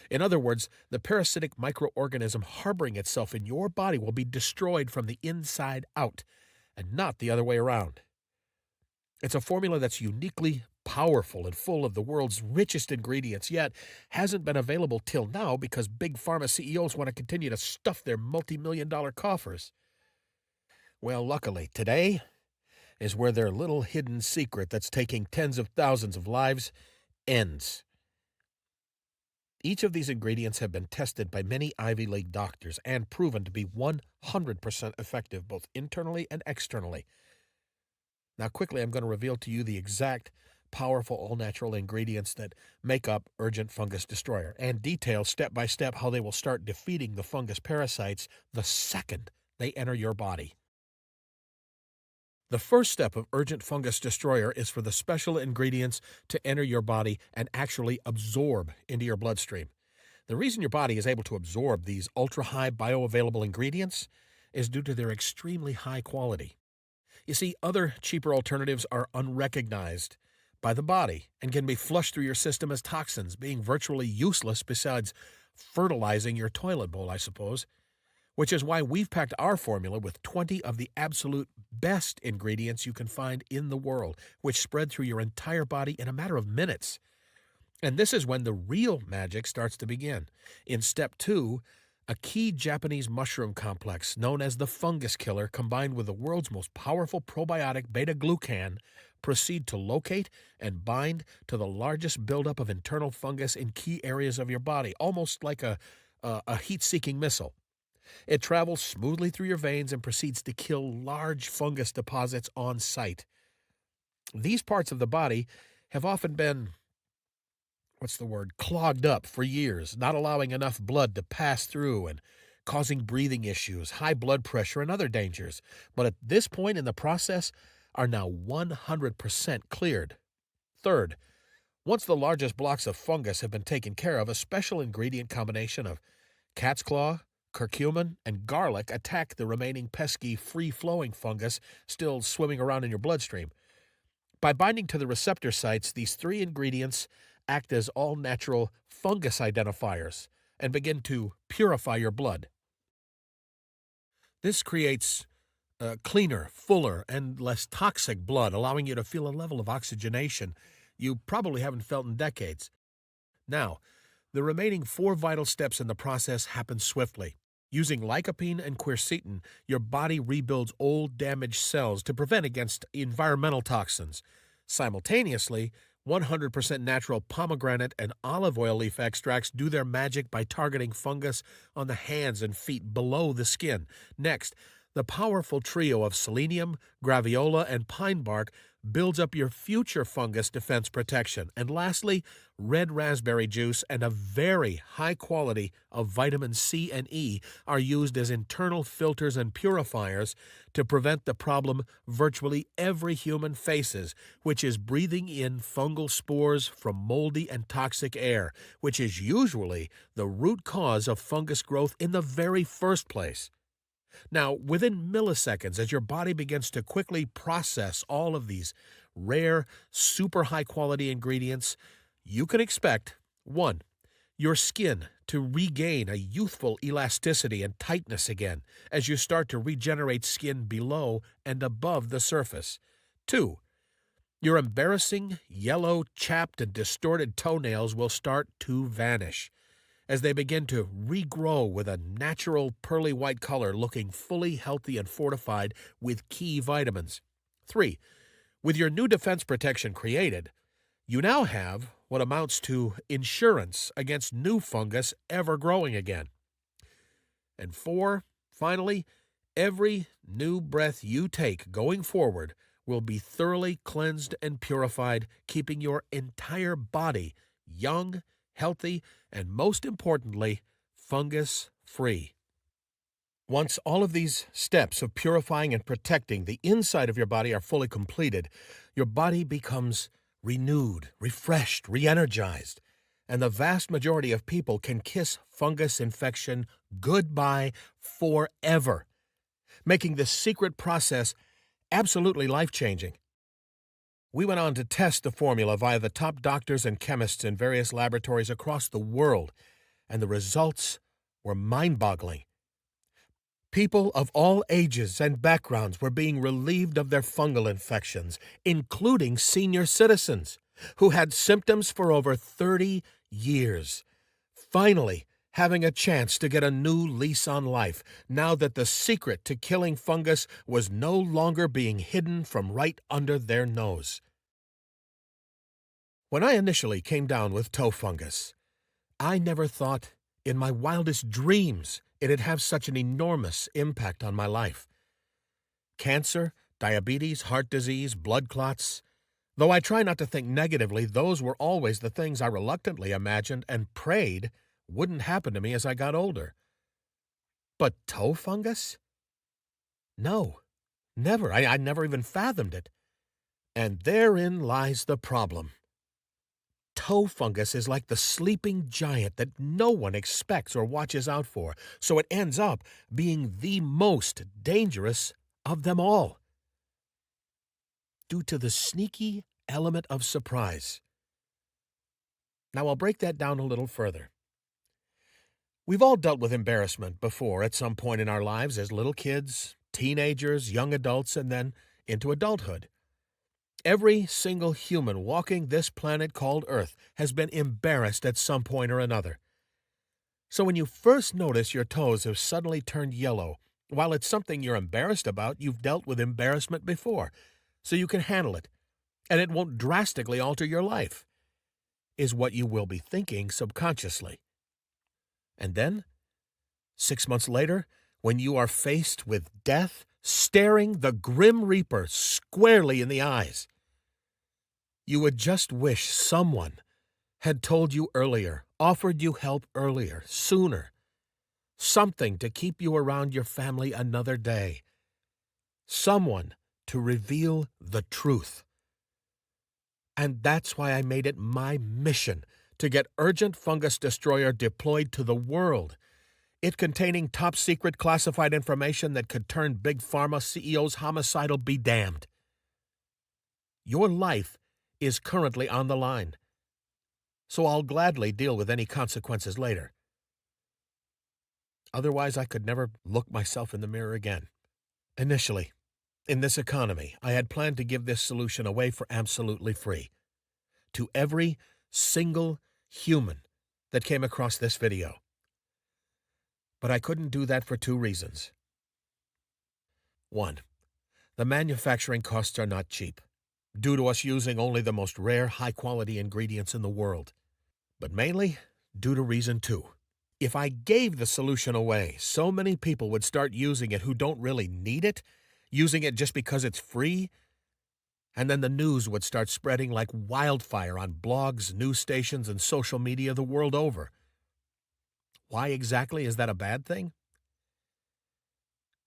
In other words, the parasitic microorganism harboring itself in your body will be destroyed from the inside out, and not the other way around. It's a formula that's uniquely powerful and full of the world's richest ingredients, yet hasn't been available till now because big pharma CEOs want to continue to stuff their multi-million-dollar coffers. Well, luckily, today is where their little hidden secret that's taking tens of thousands of lives ends. Each of these ingredients have been tested by many Ivy League doctors and proven to be 100% effective both internally and externally. Now, quickly, I'm going to reveal to you the exact powerful all-natural ingredients that make up Urgent Fungus Destroyer and detail step-by-step how they will start defeating the fungus parasites the second they enter your body. The first step of Urgent Fungus Destroyer is for the special ingredients to enter your body and actually absorb into your bloodstream. The reason your body is able to absorb these ultra-high bioavailable ingredients is due to their extremely high quality. You see, other cheaper alternatives are unrecognized by the body and can be flushed through your system as toxins, being virtually useless besides fertilizing your toilet bowl, I suppose. Which is why we've packed our formula with 20 of the absolute best ingredients you can find in the world, which spread through your entire body in a matter of minutes. And this is when the real magic starts to begin. In step 2, a key Japanese mushroom complex known as the fungus killer, combined with the world's most powerful probiotic beta-glucan, proceed to locate and bind to the largest buildup of internal fungus in key areas of your body, almost like a heat-seeking missile. It travels smoothly through your veins and proceeds to kill large fungus deposits on sight. These parts of the body have often been, clogged up for years, not allowing enough blood to pass through and causing breathing issues, high blood pressure, and other dangers. But at this point in the process, are now 100% cleared. Third, once the largest blocks of fungus have been taken care of, a special ingredient combination of cat's claw, curcumin, and garlic attack the remaining pesky, free-flowing fungus still swimming around in your bloodstream. By binding to the receptor sites, these 3 ingredients act as all-natural fungus identifiers and begin to purify your blood. This creates cleaner, fuller, and less toxic blood, allowing you to feel a level of oxygenation you probably haven't felt in decades. Now, the remaining 4 vital steps in the process happen swiftly. Using lycopene and quercetin, your body rebuilds old, damaged cells to prevent against environmental toxins. Simultaneously, 100% natural pomegranate and olive oil leaf extracts do their magic by targeting fungus on the hands and feet below the skin. Next, the powerful trio of selenium, graviola, and pine bark builds up your future fungus defense protection. And lastly, red raspberry juice and a very high quality of vitamin C and E are used as internal filters and purifiers to prevent the problem virtually every human faces, which is breathing in fungal spores from moldy and toxic air, which is usually the root cause of fungus growth in the very first place. Now, within milliseconds, as your body begins to quickly process all of these rare, super high-quality ingredients, you can expect, 1, your skin to regain a youthful elasticity and tightness again as you start to regenerate skin below and above the surface. 2, your embarrassing, yellow, chapped, and distorted toenails will start to vanish as they begin to regrow with a natural pearly white color, looking fully healthy and fortified with key vitamins. 3, with your new defense protection created, you now have what amounts to insurance against new fungus ever growing again. And 4, finally, every new breath you take going forward will be thoroughly cleansed and purified, keeping your entire body young, healthy, and most importantly, fungus-free. Once all of these steps of purifying and protecting the inside of your body are fully completed, your body becomes renewed, refreshed, re-energized, and the vast majority of people can kiss fungus infection goodbye forever, making this secret process absolutely life-changing. We went on to test the formula via the top doctors and chemists in various laboratories across the world, and the results were mind-boggling. People of all ages and backgrounds were being relieved of their fungal infections, including senior citizens who had symptoms for over 30 years. Finally, having a chance to get a new lease on life, now that the secret to killing fungus was no longer being hidden from right under their nose. When I initially came down with toe fungus, I never thought in my wildest dreams it'd have such an enormous impact on my life. Cancer, diabetes, heart disease, blood clots. Though I try not to think negatively, those were always the things I reluctantly imagined and prayed wouldn't happen to me as I got older. But toe fungus? No, Never. I never even fathomed it. And therein lies the problem. Toe fungus is like the sleeping giant that no one expects or watches out for, so it ends up being the most dangerous of them all. Due to the sneaky element of surprise. Now I'll break that down a little further. We've all dealt with embarrassment before at some point in our lives as little kids, teenagers, young adults, and then into adulthood. Every single human walking this planet called Earth has been embarrassed at some point or another. So when you first notice your toes have suddenly turned yellow, while it's something you're embarrassed about, you've dealt with embarrassment before, so you can handle it, and it won't drastically alter your life, is what you will be thinking subconsciously. And then, 6 months later, when you are faced with death staring the Grim Reaper squarely in the eyes, you would just wish someone had told you earlier, offered you help earlier, sooner. Something to keep you around your family another day. Someone to reveal the truth. And that's why I made it my mission to get Urgent Fungus Destroyer deployed to the world. It containing top-secret classified information that could turn Big Pharma CEOs homicidal be damned. Your life is currently on the line, so I'll gladly deal with any consequences later. Otherwise, I could never look myself in the mirror again. Initially, in this economy, I had planned to give this solution away for absolutely free to every single human that came across this video. But I couldn't do that for two reasons. One, the manufacturing costs are not cheap, due to us using only the most rare, high-quality ingredients in the world. But mainly, due to reason two. If I gave the solution away, so many people would start using it who don't really need it, using it just because it's free, and then the news would start spreading like wildfire on blogs, news stations, and social media the world over. Why exactly is that a bad thing?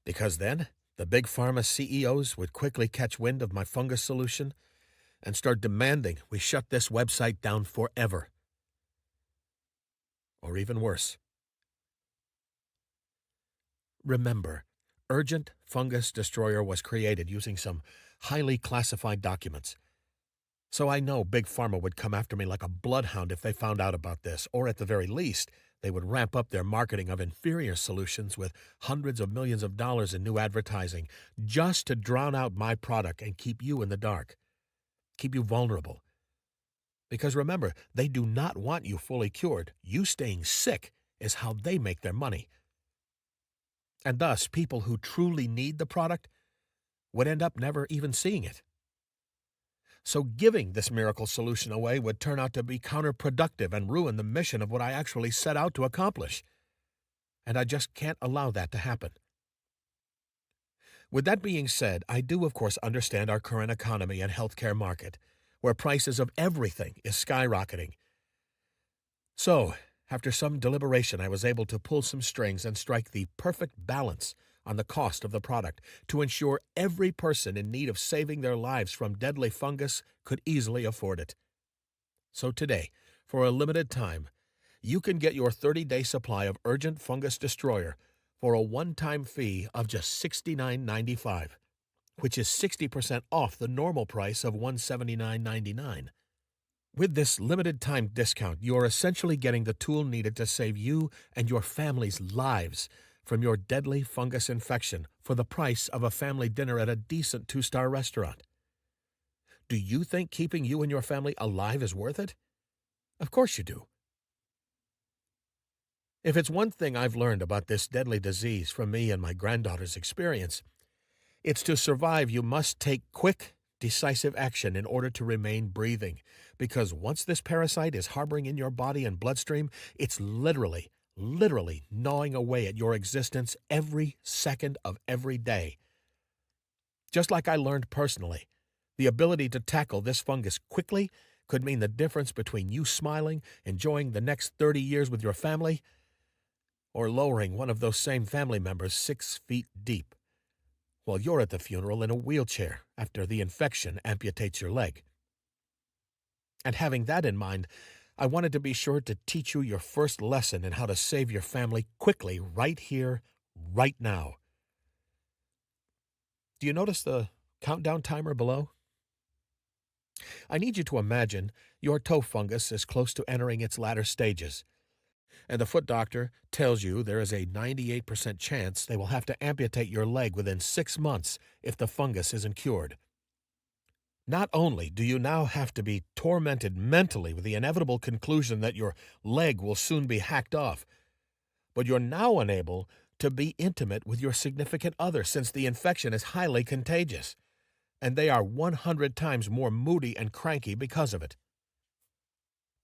Because then, the big pharma CEOs would quickly catch wind of my fungus solution and start demanding we shut this website down forever. Or even worse. Remember, Urgent Fungus Destroyer was created using some highly classified documents. So I know Big Pharma would come after me like a bloodhound if they found out about this, or at the very least, they would ramp up their marketing of inferior solutions with hundreds of millions of dollars in new advertising just to drown out my product and keep you in the dark, keep you vulnerable. Because remember, they do not want you fully cured. You staying sick is how they make their money. And thus, people who truly need the product would end up never even seeing it. So giving this miracle solution away would turn out to be counterproductive and ruin the mission of what I actually set out to accomplish. And I just can't allow that to happen. With that being said, I do of course understand our current economy and healthcare market, where prices of everything is skyrocketing. So, after some deliberation, I was able to pull some strings and strike the perfect balance on the cost of the product to ensure every person in need of saving their lives from deadly fungus could easily afford it. So today, for a limited time, you can get your 30-day supply of Urgent Fungus Destroyer for a one-time fee of just $69.95, which is 60% off the normal price of $179.99. With this limited-time discount, you are essentially getting the tool needed to save you and your family's lives from your deadly fungus infection for the price of a family dinner at a decent 2-star restaurant. Do you think keeping you and your family alive is worth it? Of course you do. If it's one thing I've learned about this deadly disease from me and my granddaughter's experience, it's to survive you must take quick, decisive action in order to remain breathing, because once this parasite is harboring in your body and bloodstream, it's literally gnawing away at your existence every second of every day. Just like I learned personally, the ability to tackle this fungus quickly could mean the difference between you smiling, enjoying the next 30 years with your family, or lowering one of those same family members 6 feet deep, while you're at the funeral in a wheelchair after the infection amputates your leg. And having that in mind, I wanted to be sure to teach you your first lesson in how to save your family quickly right here, right now. Do you notice the countdown timer below? I need you to imagine your toe fungus is close to entering its latter stages, and the foot doctor tells you there is a 98% chance they will have to amputate your leg within 6 months if the fungus isn't cured. Not only do you now have to be tormented mentally with the inevitable conclusion that your leg will soon be hacked off, but you're now unable to be intimate with your significant other since the infection is highly contagious, and they are 100 times more moody and cranky because of it.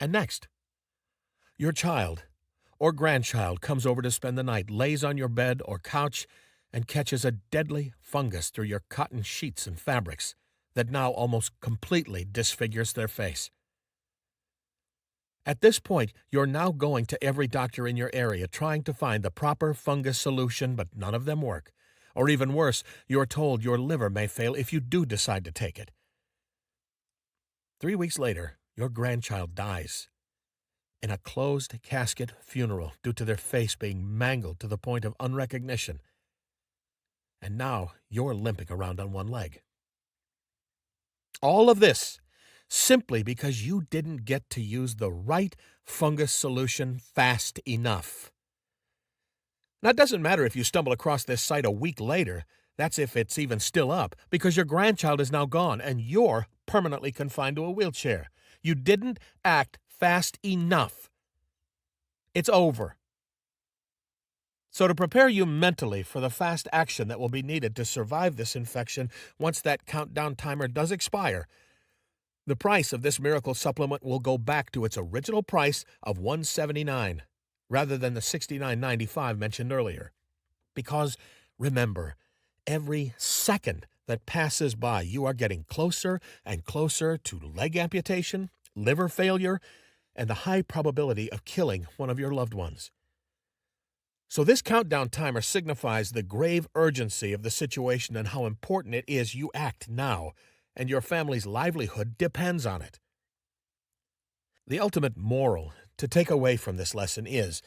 And next, your child or grandchild comes over to spend the night, lays on your bed or couch, and catches a deadly fungus through your cotton sheets and fabrics that now almost completely disfigures their face. At this point, you're now going to every doctor in your area trying to find the proper fungus solution, but none of them work. Or even worse, you're told your liver may fail if you do decide to take it. 3 weeks later, your grandchild dies in a closed casket funeral due to their face being mangled to the point of unrecognition. And now you're limping around on one leg. All of this simply because you didn't get to use the right fungus solution fast enough. Now, it doesn't matter if you stumble across this site a week later. That's if it's even still up, because your grandchild is now gone and you're permanently confined to a wheelchair. You didn't act fast enough. It's over. So to prepare you mentally for the fast action that will be needed to survive this infection once that countdown timer does expire, the price of this miracle supplement will go back to its original price of $179 rather than the $69.95 mentioned earlier. Because, remember, every second that passes by, you are getting closer and closer to leg amputation, liver failure, and the high probability of killing one of your loved ones. So this countdown timer signifies the grave urgency of the situation and how important it is you act now, and your family's livelihood depends on it. The ultimate moral to take away from this lesson is,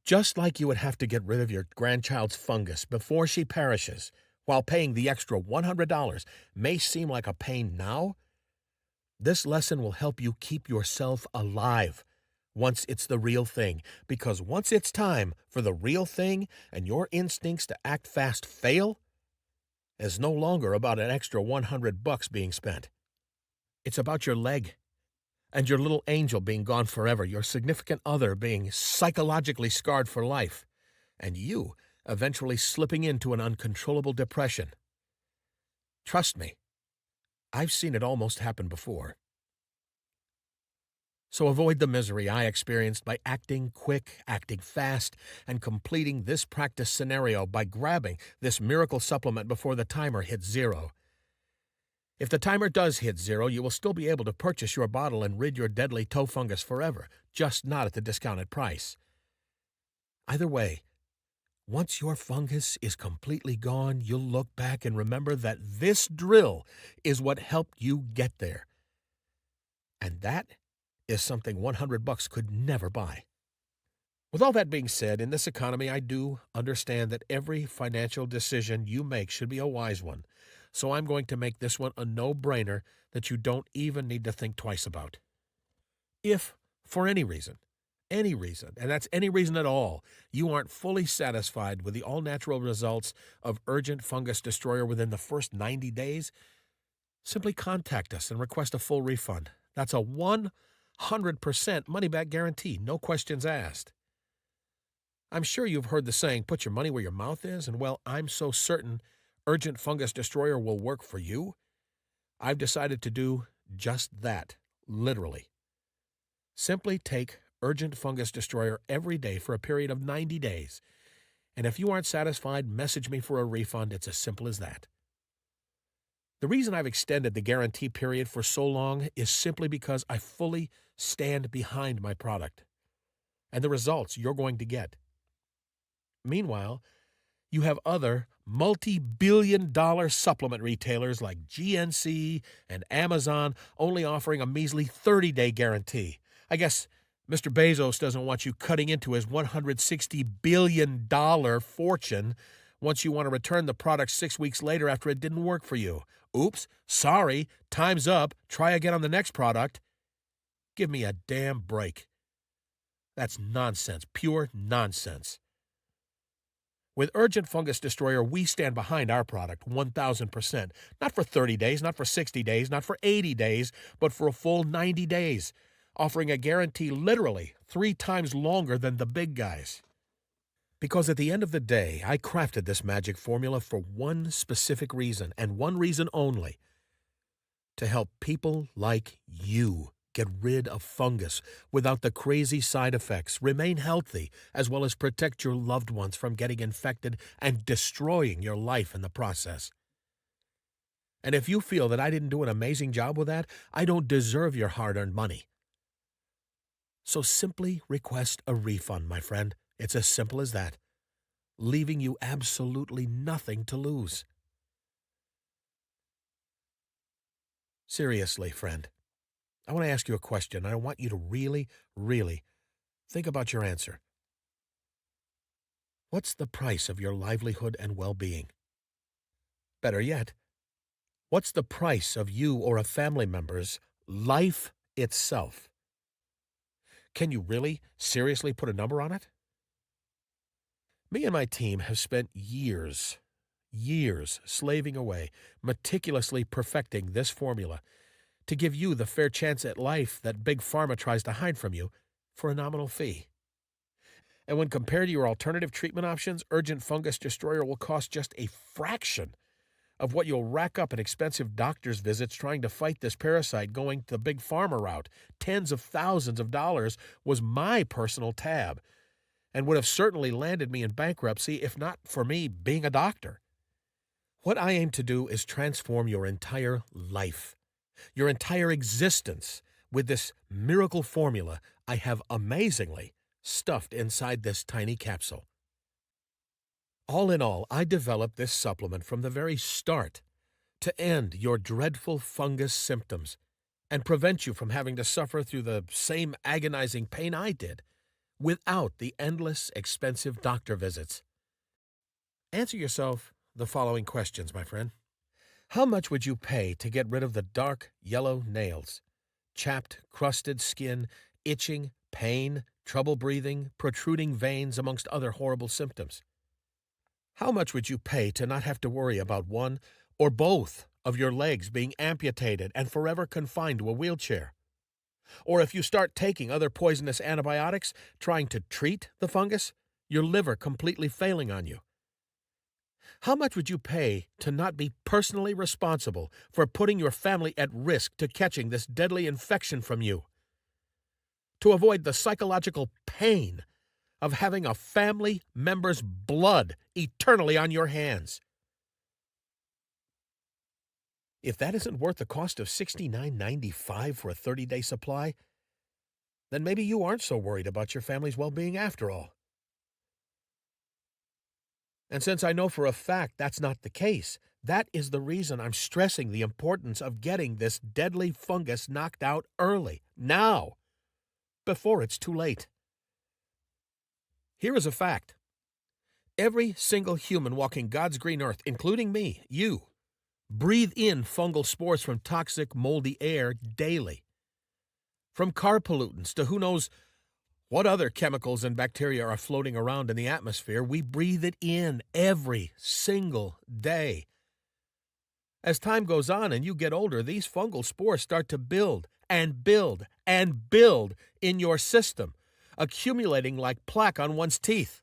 just like you would have to get rid of your grandchild's fungus before she perishes, while paying the extra $100 may seem like a pain now, this lesson will help you keep yourself alive once it's the real thing, because once it's time for the real thing and your instincts to act fast fail, it's no longer about an extra $100 being spent. It's about your leg and your little angel being gone forever, your significant other being psychologically scarred for life, and you eventually slipping into an uncontrollable depression. Trust me, I've seen it almost happen before. So avoid the misery I experienced by acting quick, acting fast, and completing this practice scenario by grabbing this miracle supplement before the timer hits 0. If the timer does hit 0, you will still be able to purchase your bottle and rid your deadly toe fungus forever, just not at the discounted price. Either way, once your fungus is completely gone, you'll look back and remember that this drill is what helped you get there. And that is something $100 could never buy. With all that being said, in this economy, I do understand that every financial decision you make should be a wise one. So I'm going to make this one a no-brainer that you don't even need to think twice about. If, for any reason, and that's any reason at all, you aren't fully satisfied with the all-natural results of Urgent Fungus Destroyer within the first 90 days, simply contact us and request a full refund. That's a 100% money-back guarantee, no questions asked. I'm sure you've heard the saying, put your money where your mouth is, and well, I'm so certain Urgent Fungus Destroyer will work for you. I've decided to do just that, literally. Simply take Urgent Fungus Destroyer every day for a period of 90 days. And if you aren't satisfied, message me for a refund. It's as simple as that. The reason I've extended the guarantee period for so long is simply because I fully stand behind my product and the results you're going to get. Meanwhile, You have other multi-billion-dollar supplement retailers like GNC and Amazon only offering a measly 30-day guarantee. I guess Mr. Bezos doesn't want you cutting into his $160 billion fortune once you want to return the product 6 weeks later after it didn't work for you. Oops, sorry, time's up, try again on the next product. Give me a damn break. That's nonsense, pure nonsense. With Urgent Fungus Destroyer, we stand behind our product 1,000%. Not for 30 days, not for 60 days, not for 80 days, but for a full 90 days, offering a guarantee literally 3 times longer than the big guys. Because at the end of the day, I crafted this magic formula for one specific reason, and one reason only: to help people like you get rid of fungus without the crazy side effects, remain healthy, as well as protect your loved ones from getting infected and destroying your life in the process. And if you feel that I didn't do an amazing job with that, I don't deserve your hard-earned money. So simply request a refund, my friend. It's as simple as that, leaving you absolutely nothing to lose. Seriously, friend, I want to ask you a question, and I want you to really, really think about your answer. What's the price of your livelihood and well-being? Better yet, what's the price of you or a family member's life itself? Can you really, seriously put a number on it? Me and my team have spent years slaving away, meticulously perfecting this formula to give you the fair chance at life that Big Pharma tries to hide from you for a nominal fee. And when compared to your alternative treatment options, Urgent Fungus Destroyer will cost just a fraction of what you'll rack up in expensive doctor's visits trying to fight this parasite going the Big Pharma route. Tens of thousands of dollars was my personal tab, and would have certainly landed me in bankruptcy if not for me being a doctor. What I aim to do is transform your entire life, your entire existence, with this miracle formula I have amazingly stuffed inside this tiny capsule. All in all, I developed this supplement from the very start to end your dreadful fungus symptoms and prevent you from having to suffer through the same agonizing pain I did without the endless, expensive doctor visits. Answer yourself the following questions, my friend. How much would you pay to get rid of the dark yellow nails, chapped, crusted skin, itching, pain, trouble breathing, protruding veins, amongst other horrible symptoms? How much would you pay to not have to worry about one or both of your legs being amputated and forever confined to a wheelchair? Or if you start taking other poisonous antibiotics trying to treat the fungus, your liver completely failing on you? How much would you pay to not be personally responsible for putting your family at risk to catching this deadly infection from you? To avoid the psychological pain of having a family member's blood eternally on your hands? If that isn't worth the cost of $69.95 for a 30-day supply, then maybe you aren't so worried about your family's well-being after all. And since I know for a fact that's not the case, that is the reason I'm stressing the importance of getting this deadly fungus knocked out early, now, before it's too late. Here is a fact. Every single human walking God's green earth, including me, you, breathe in fungal spores from toxic, moldy air daily. From car pollutants to who knows what other chemicals and bacteria are floating around in the atmosphere, we breathe it in every single day. As time goes on and you get older, these fungal spores start to build and build and build in your system, accumulating like plaque on one's teeth.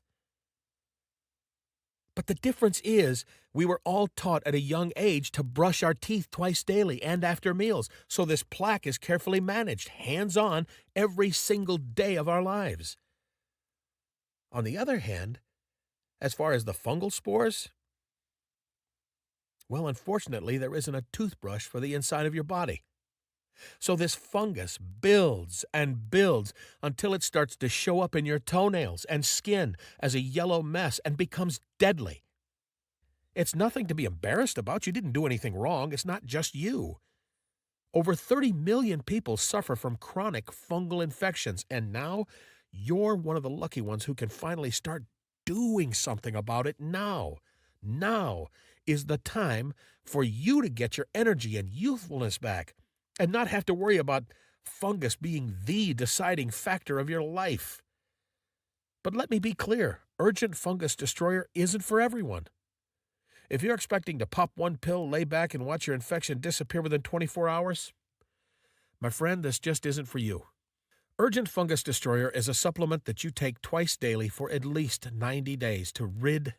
But the difference is, we were all taught at a young age to brush our teeth twice daily and after meals, so this plaque is carefully managed, hands-on, every single day of our lives. On the other hand, as far as the fungal spores, well, unfortunately, there isn't a toothbrush for the inside of your body. So this fungus builds and builds until it starts to show up in your toenails and skin as a yellow mess and becomes deadly, It's nothing to be embarrassed about. You didn't do anything wrong. It's not just you. Over 30 million people suffer from chronic fungal infections, and now you're one of the lucky ones who can finally start doing something about it now. Now is the time for you to get your energy and youthfulness back and not have to worry about fungus being the deciding factor of your life. But let me be clear, Urgent Fungus Destroyer isn't for everyone. If you're expecting to pop one pill, lay back, and watch your infection disappear within 24 hours, my friend, this just isn't for you. Urgent Fungus Destroyer is a supplement that you take twice daily for at least 90 days to rid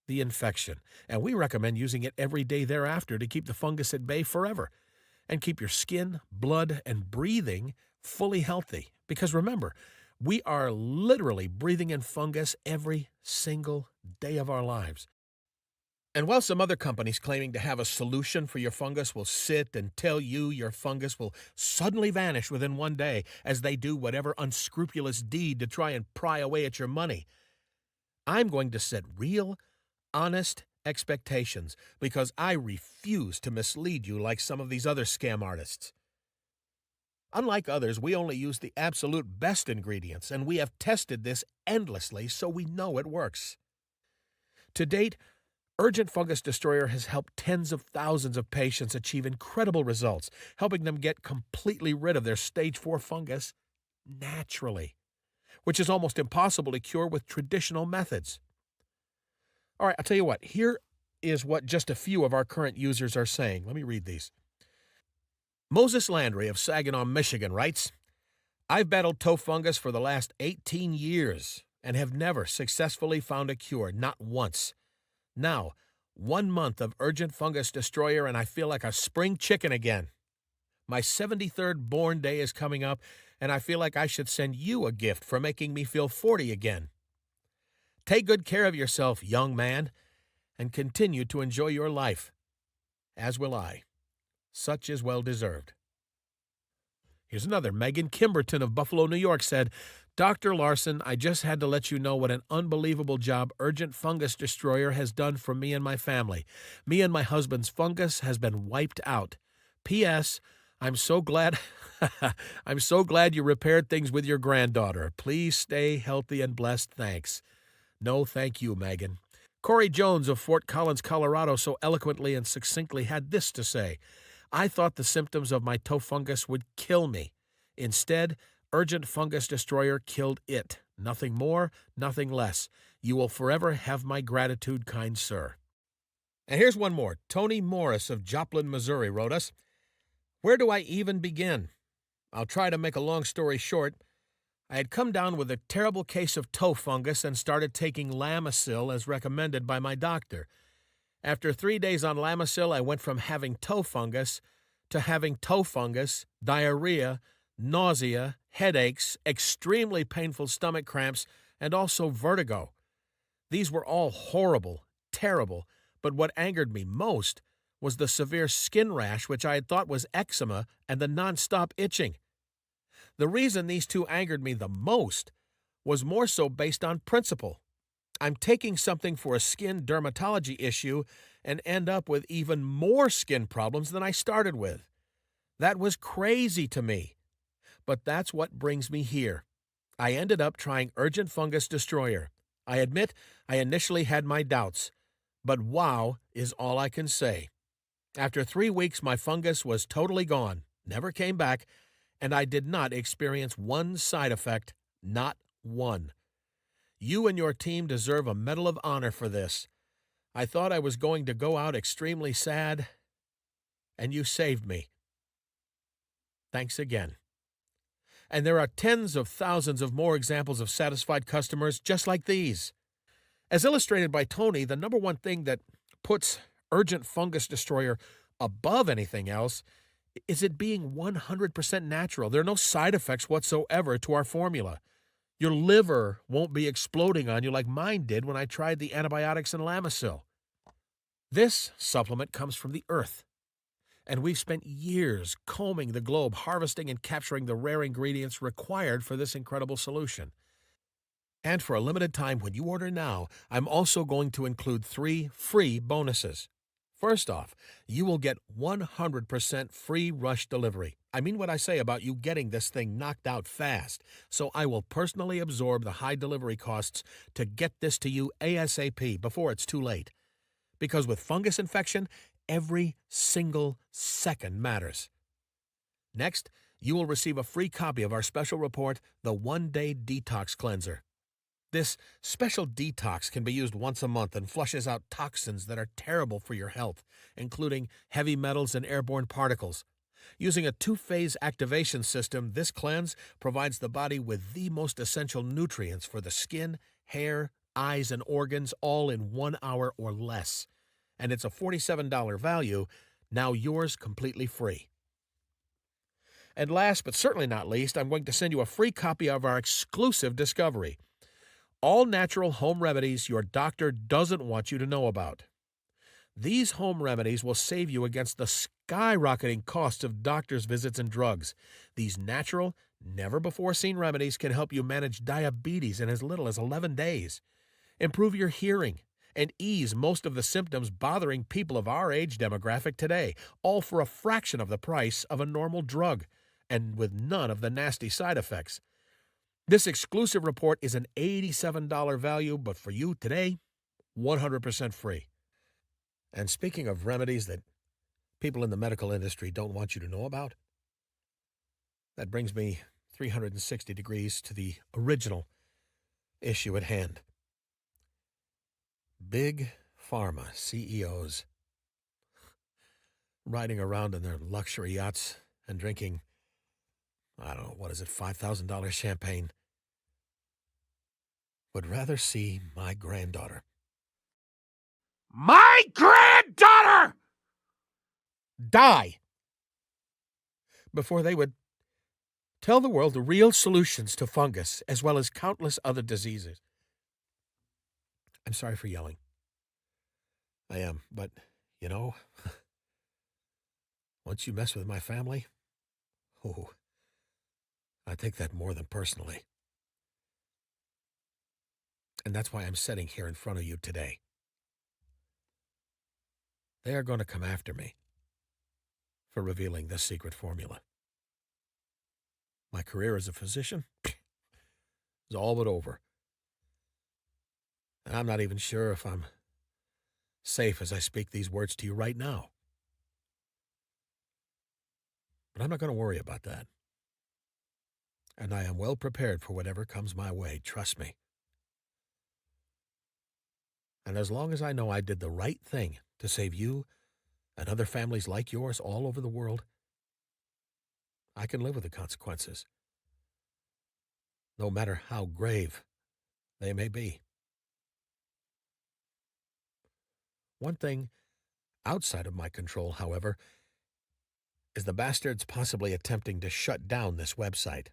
the infection, and we recommend using it every day thereafter to keep the fungus at bay forever and keep your skin, blood, and breathing fully healthy. Because remember, we are literally breathing in fungus every single day of our lives. And while some other companies claiming to have a solution for your fungus will sit and tell you your fungus will suddenly vanish within one day as they do whatever unscrupulous deed to try and pry away at your money, I'm going to set real, honest expectations because I refuse to mislead you like some of these other scam artists. Unlike others, we only use the absolute best ingredients, and we have tested this endlessly so we know it works. To date, Urgent Fungus Destroyer has helped tens of thousands of patients achieve incredible results, helping them get completely rid of their stage 4 fungus naturally, which is almost impossible to cure with traditional methods. All right, I'll tell you what. Here is what just a few of our current users are saying. Let me read these. Moses Landry of Saginaw, Michigan writes, I've battled toe fungus for the last 18 years and have never successfully found a cure, not once. Now, 1 month of Urgent Fungus Destroyer and I feel like a spring chicken again. My 73rd born day is coming up, and I feel like I should send you a gift for making me feel 40 again. Take good care of yourself, young man, and continue to enjoy your life, as will I. Such is well deserved. Here's another. Megan Kimberton of Buffalo, New York said, Dr. Larson, I just had to let you know what an unbelievable job Urgent Fungus Destroyer has done for me and my family. Me and my husband's fungus has been wiped out. P.S. I'm so glad you repaired things with your granddaughter. Please stay healthy and blessed. Thanks. No, thank you, Megan. Corey Jones of Fort Collins, Colorado, so eloquently and succinctly had this to say. I thought the symptoms of my toe fungus would kill me. Instead, Urgent Fungus Destroyer killed it. Nothing more, nothing less. You will forever have my gratitude, kind sir. And here's one more. Tony Morris of Joplin, Missouri wrote us, Where do I even begin? I'll try to make a long story short. I had come down with a terrible case of toe fungus and started taking Lamisil as recommended by my doctor. After 3 days on Lamisil, I went from having toe fungus to having toe fungus, diarrhea, nausea, headaches, extremely painful stomach cramps, and also vertigo. These were all horrible, terrible, but what angered me most was the severe skin rash which I had thought was eczema and the nonstop itching. The reason these two angered me the most was more so based on principle. I'm taking something for a skin dermatology issue and end up with even more skin problems than I started with. That was crazy to me. But that's what brings me here. I ended up trying Urgent Fungus Destroyer. I admit I initially had my doubts, but wow is all I can say. After 3 weeks, my fungus was totally gone, never came back, and I did not experience one side effect, not one. You and your team deserve a Medal of Honor for this. I thought I was going to go out extremely sad, and you saved me. Thanks again. And there are tens of thousands of more examples of satisfied customers just like these. As illustrated by Tony, the number one thing that puts Urgent Fungus Destroyer above anything else is it being 100% natural. There are no side effects whatsoever to our formula. Your liver won't be exploding on you like mine did when I tried the antibiotics and Lamisil. This supplement comes from the earth, and we've spent years combing the globe, harvesting and capturing the rare ingredients required for this incredible solution. And for a limited time, when you order now, I'm also going to include 3 free bonuses. First off, you will get 100% free rush delivery. I mean what I say about you getting this thing knocked out fast. So I will personally absorb the high delivery costs to get this to you ASAP before it's too late. Because with fungus infection, every single second matters. Next, you will receive a free copy of our special report, The 1-Day Detox Cleanser. This special detox can be used once a month and flushes out toxins that are terrible for your health, including heavy metals and airborne particles. Using a 2-phase activation system, this cleanse provides the body with the most essential nutrients for the skin, hair, eyes, and organs, all in 1 hour or less. And it's a $47 value, now yours completely free. And last but certainly not least, I'm going to send you a free copy of our exclusive discovery, All Natural Home Remedies Your Doctor Doesn't Want You to Know About. These home remedies will save you against the skyrocketing costs of doctor's visits and drugs. These natural, never-before-seen remedies can help you manage diabetes in as little as 11 days, improve your hearing, and ease most of the symptoms bothering people of our age demographic today, all for a fraction of the price of a normal drug, and with none of the nasty side effects. This exclusive report is an $87 value, but for you today, 100% free. And speaking of remedies that people in the medical industry don't want you to know about, that brings me 360 degrees to the original issue at hand. Big pharma CEOs riding around in their luxury yachts and drinking, I don't know, what is it, $5,000 champagne, would rather see my granddaughter. My granddaughter! Die before they would tell the world the real solutions to fungus as well as countless other diseases. I'm sorry for yelling. I am, but, you know, once you mess with my family, I take that more than personally. And that's why I'm sitting here in front of you today. They are going to come after me for revealing this secret formula. My career as a physician is all but over. And I'm not even sure if I'm safe as I speak these words to you right now. But I'm not going to worry about that. And I am well prepared for whatever comes my way, trust me. And as long as I know I did the right thing to save you and other families like yours all over the world, I can live with the consequences, no matter how grave they may be. One thing outside of my control, however, is the bastards possibly attempting to shut down this website.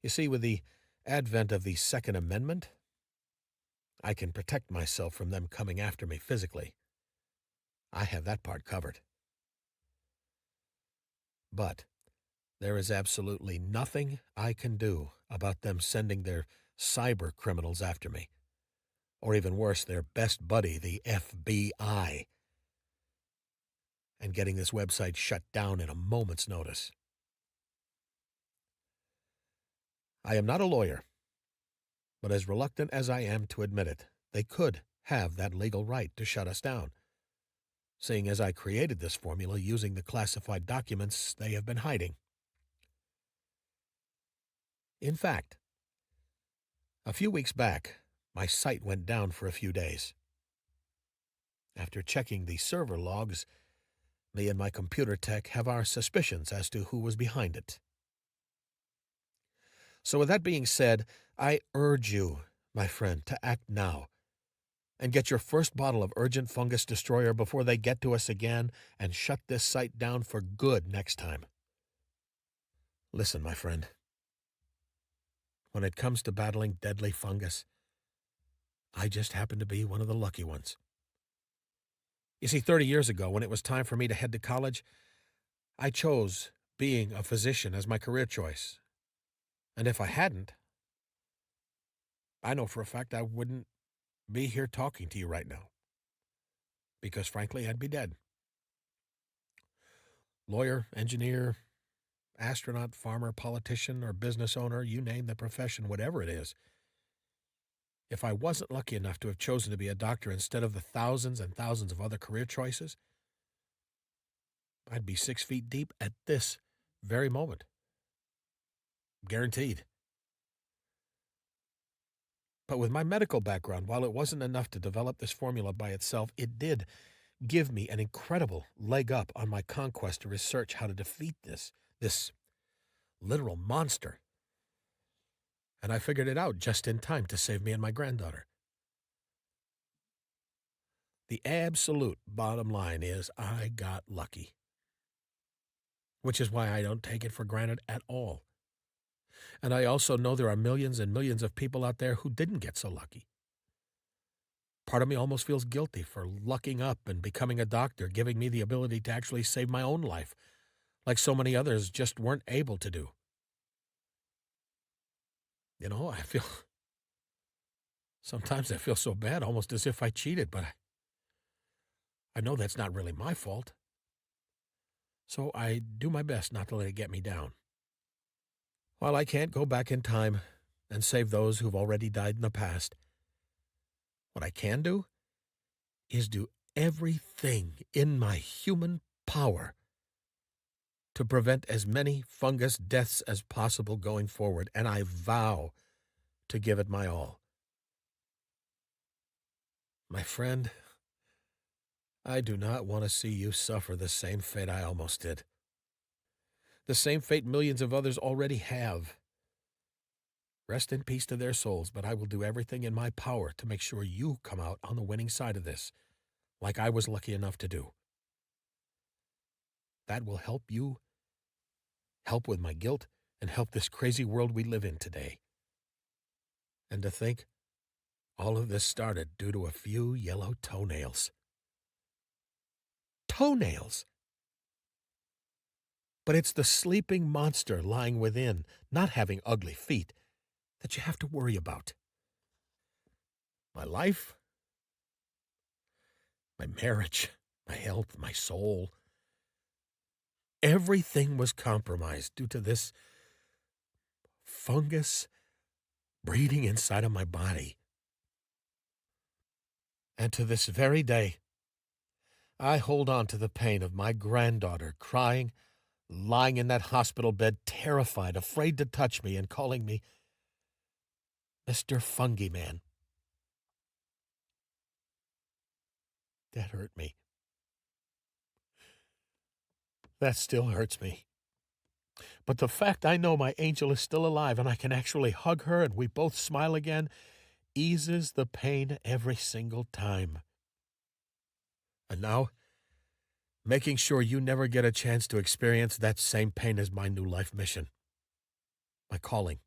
You see, with the advent of the Second Amendment, I can protect myself from them coming after me physically. I have that part covered. But there is absolutely nothing I can do about them sending their cyber criminals after me. Or even worse, their best buddy, the FBI, and getting this website shut down in a moment's notice. I am not a lawyer, but as reluctant as I am to admit it, they could have that legal right to shut us down, seeing as I created this formula using the classified documents they have been hiding. In fact, a few weeks back, my site went down for a few days. After checking the server logs, me and my computer tech have our suspicions as to who was behind it. So with that being said, I urge you, my friend, to act now and get your first bottle of Urgent Fungus Destroyer before they get to us again and shut this site down for good next time. Listen, my friend, when it comes to battling deadly fungus, I just happen to be one of the lucky ones. You see, 30 years ago, when it was time for me to head to college, I chose being a physician as my career choice. And if I hadn't, I know for a fact I wouldn't be here talking to you right now. Because frankly, I'd be dead. Lawyer, engineer, astronaut, farmer, politician, or business owner, you name the profession, whatever it is. If I wasn't lucky enough to have chosen to be a doctor instead of the thousands and thousands of other career choices, I'd be 6 feet deep at this very moment. Guaranteed. But with my medical background, while it wasn't enough to develop this formula by itself, it did give me an incredible leg up on my conquest to research how to defeat this literal monster. And I figured it out just in time to save me and my granddaughter. The absolute bottom line is I got lucky. Which is why I don't take it for granted at all. And I also know there are millions and millions of people out there who didn't get so lucky. Part of me almost feels guilty for lucking up and becoming a doctor, giving me the ability to actually save my own life, like so many others just weren't able to do. You know, sometimes I feel so bad, almost as if I cheated, but I know that's not really my fault. So I do my best not to let it get me down. While I can't go back in time and save those who've already died in the past, what I can do is do everything in my human power to prevent as many fungus deaths as possible going forward, and I vow to give it my all. My friend, I do not want to see you suffer the same fate I almost did. The same fate millions of others already have. Rest in peace to their souls, but I will do everything in my power to make sure you come out on the winning side of this, like I was lucky enough to do. That will help you, help with my guilt, and help this crazy world we live in today. And to think, all of this started due to a few yellow toenails. Toenails! But it's the sleeping monster lying within, not having ugly feet, that you have to worry about. My life, my marriage, my health, my soul, everything was compromised due to this fungus breeding inside of my body. And to this very day, I hold on to the pain of my granddaughter crying, lying in that hospital bed, terrified, afraid to touch me, and calling me Mr. Fungi Man. That hurt me. That still hurts me. But the fact I know my angel is still alive and I can actually hug her and we both smile again eases the pain every single time. And now, making sure you never get a chance to experience that same pain is my new life mission. My calling.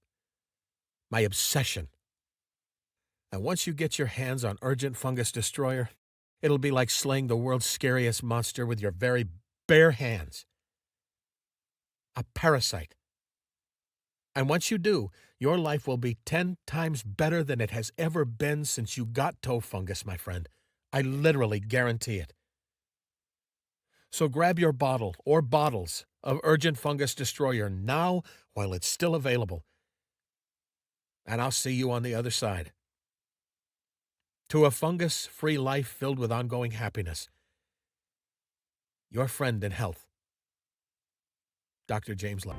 My obsession. And once you get your hands on Urgent Fungus Destroyer, it'll be like slaying the world's scariest monster with your very bare hands. A parasite. And once you do, your life will be 10 times better than it has ever been since you got toe fungus, my friend. I literally guarantee it. So grab your bottle or bottles of Urgent Fungus Destroyer now while it's still available. And I'll see you on the other side. To a fungus-free life filled with ongoing happiness. Your friend in health, Dr. James Love.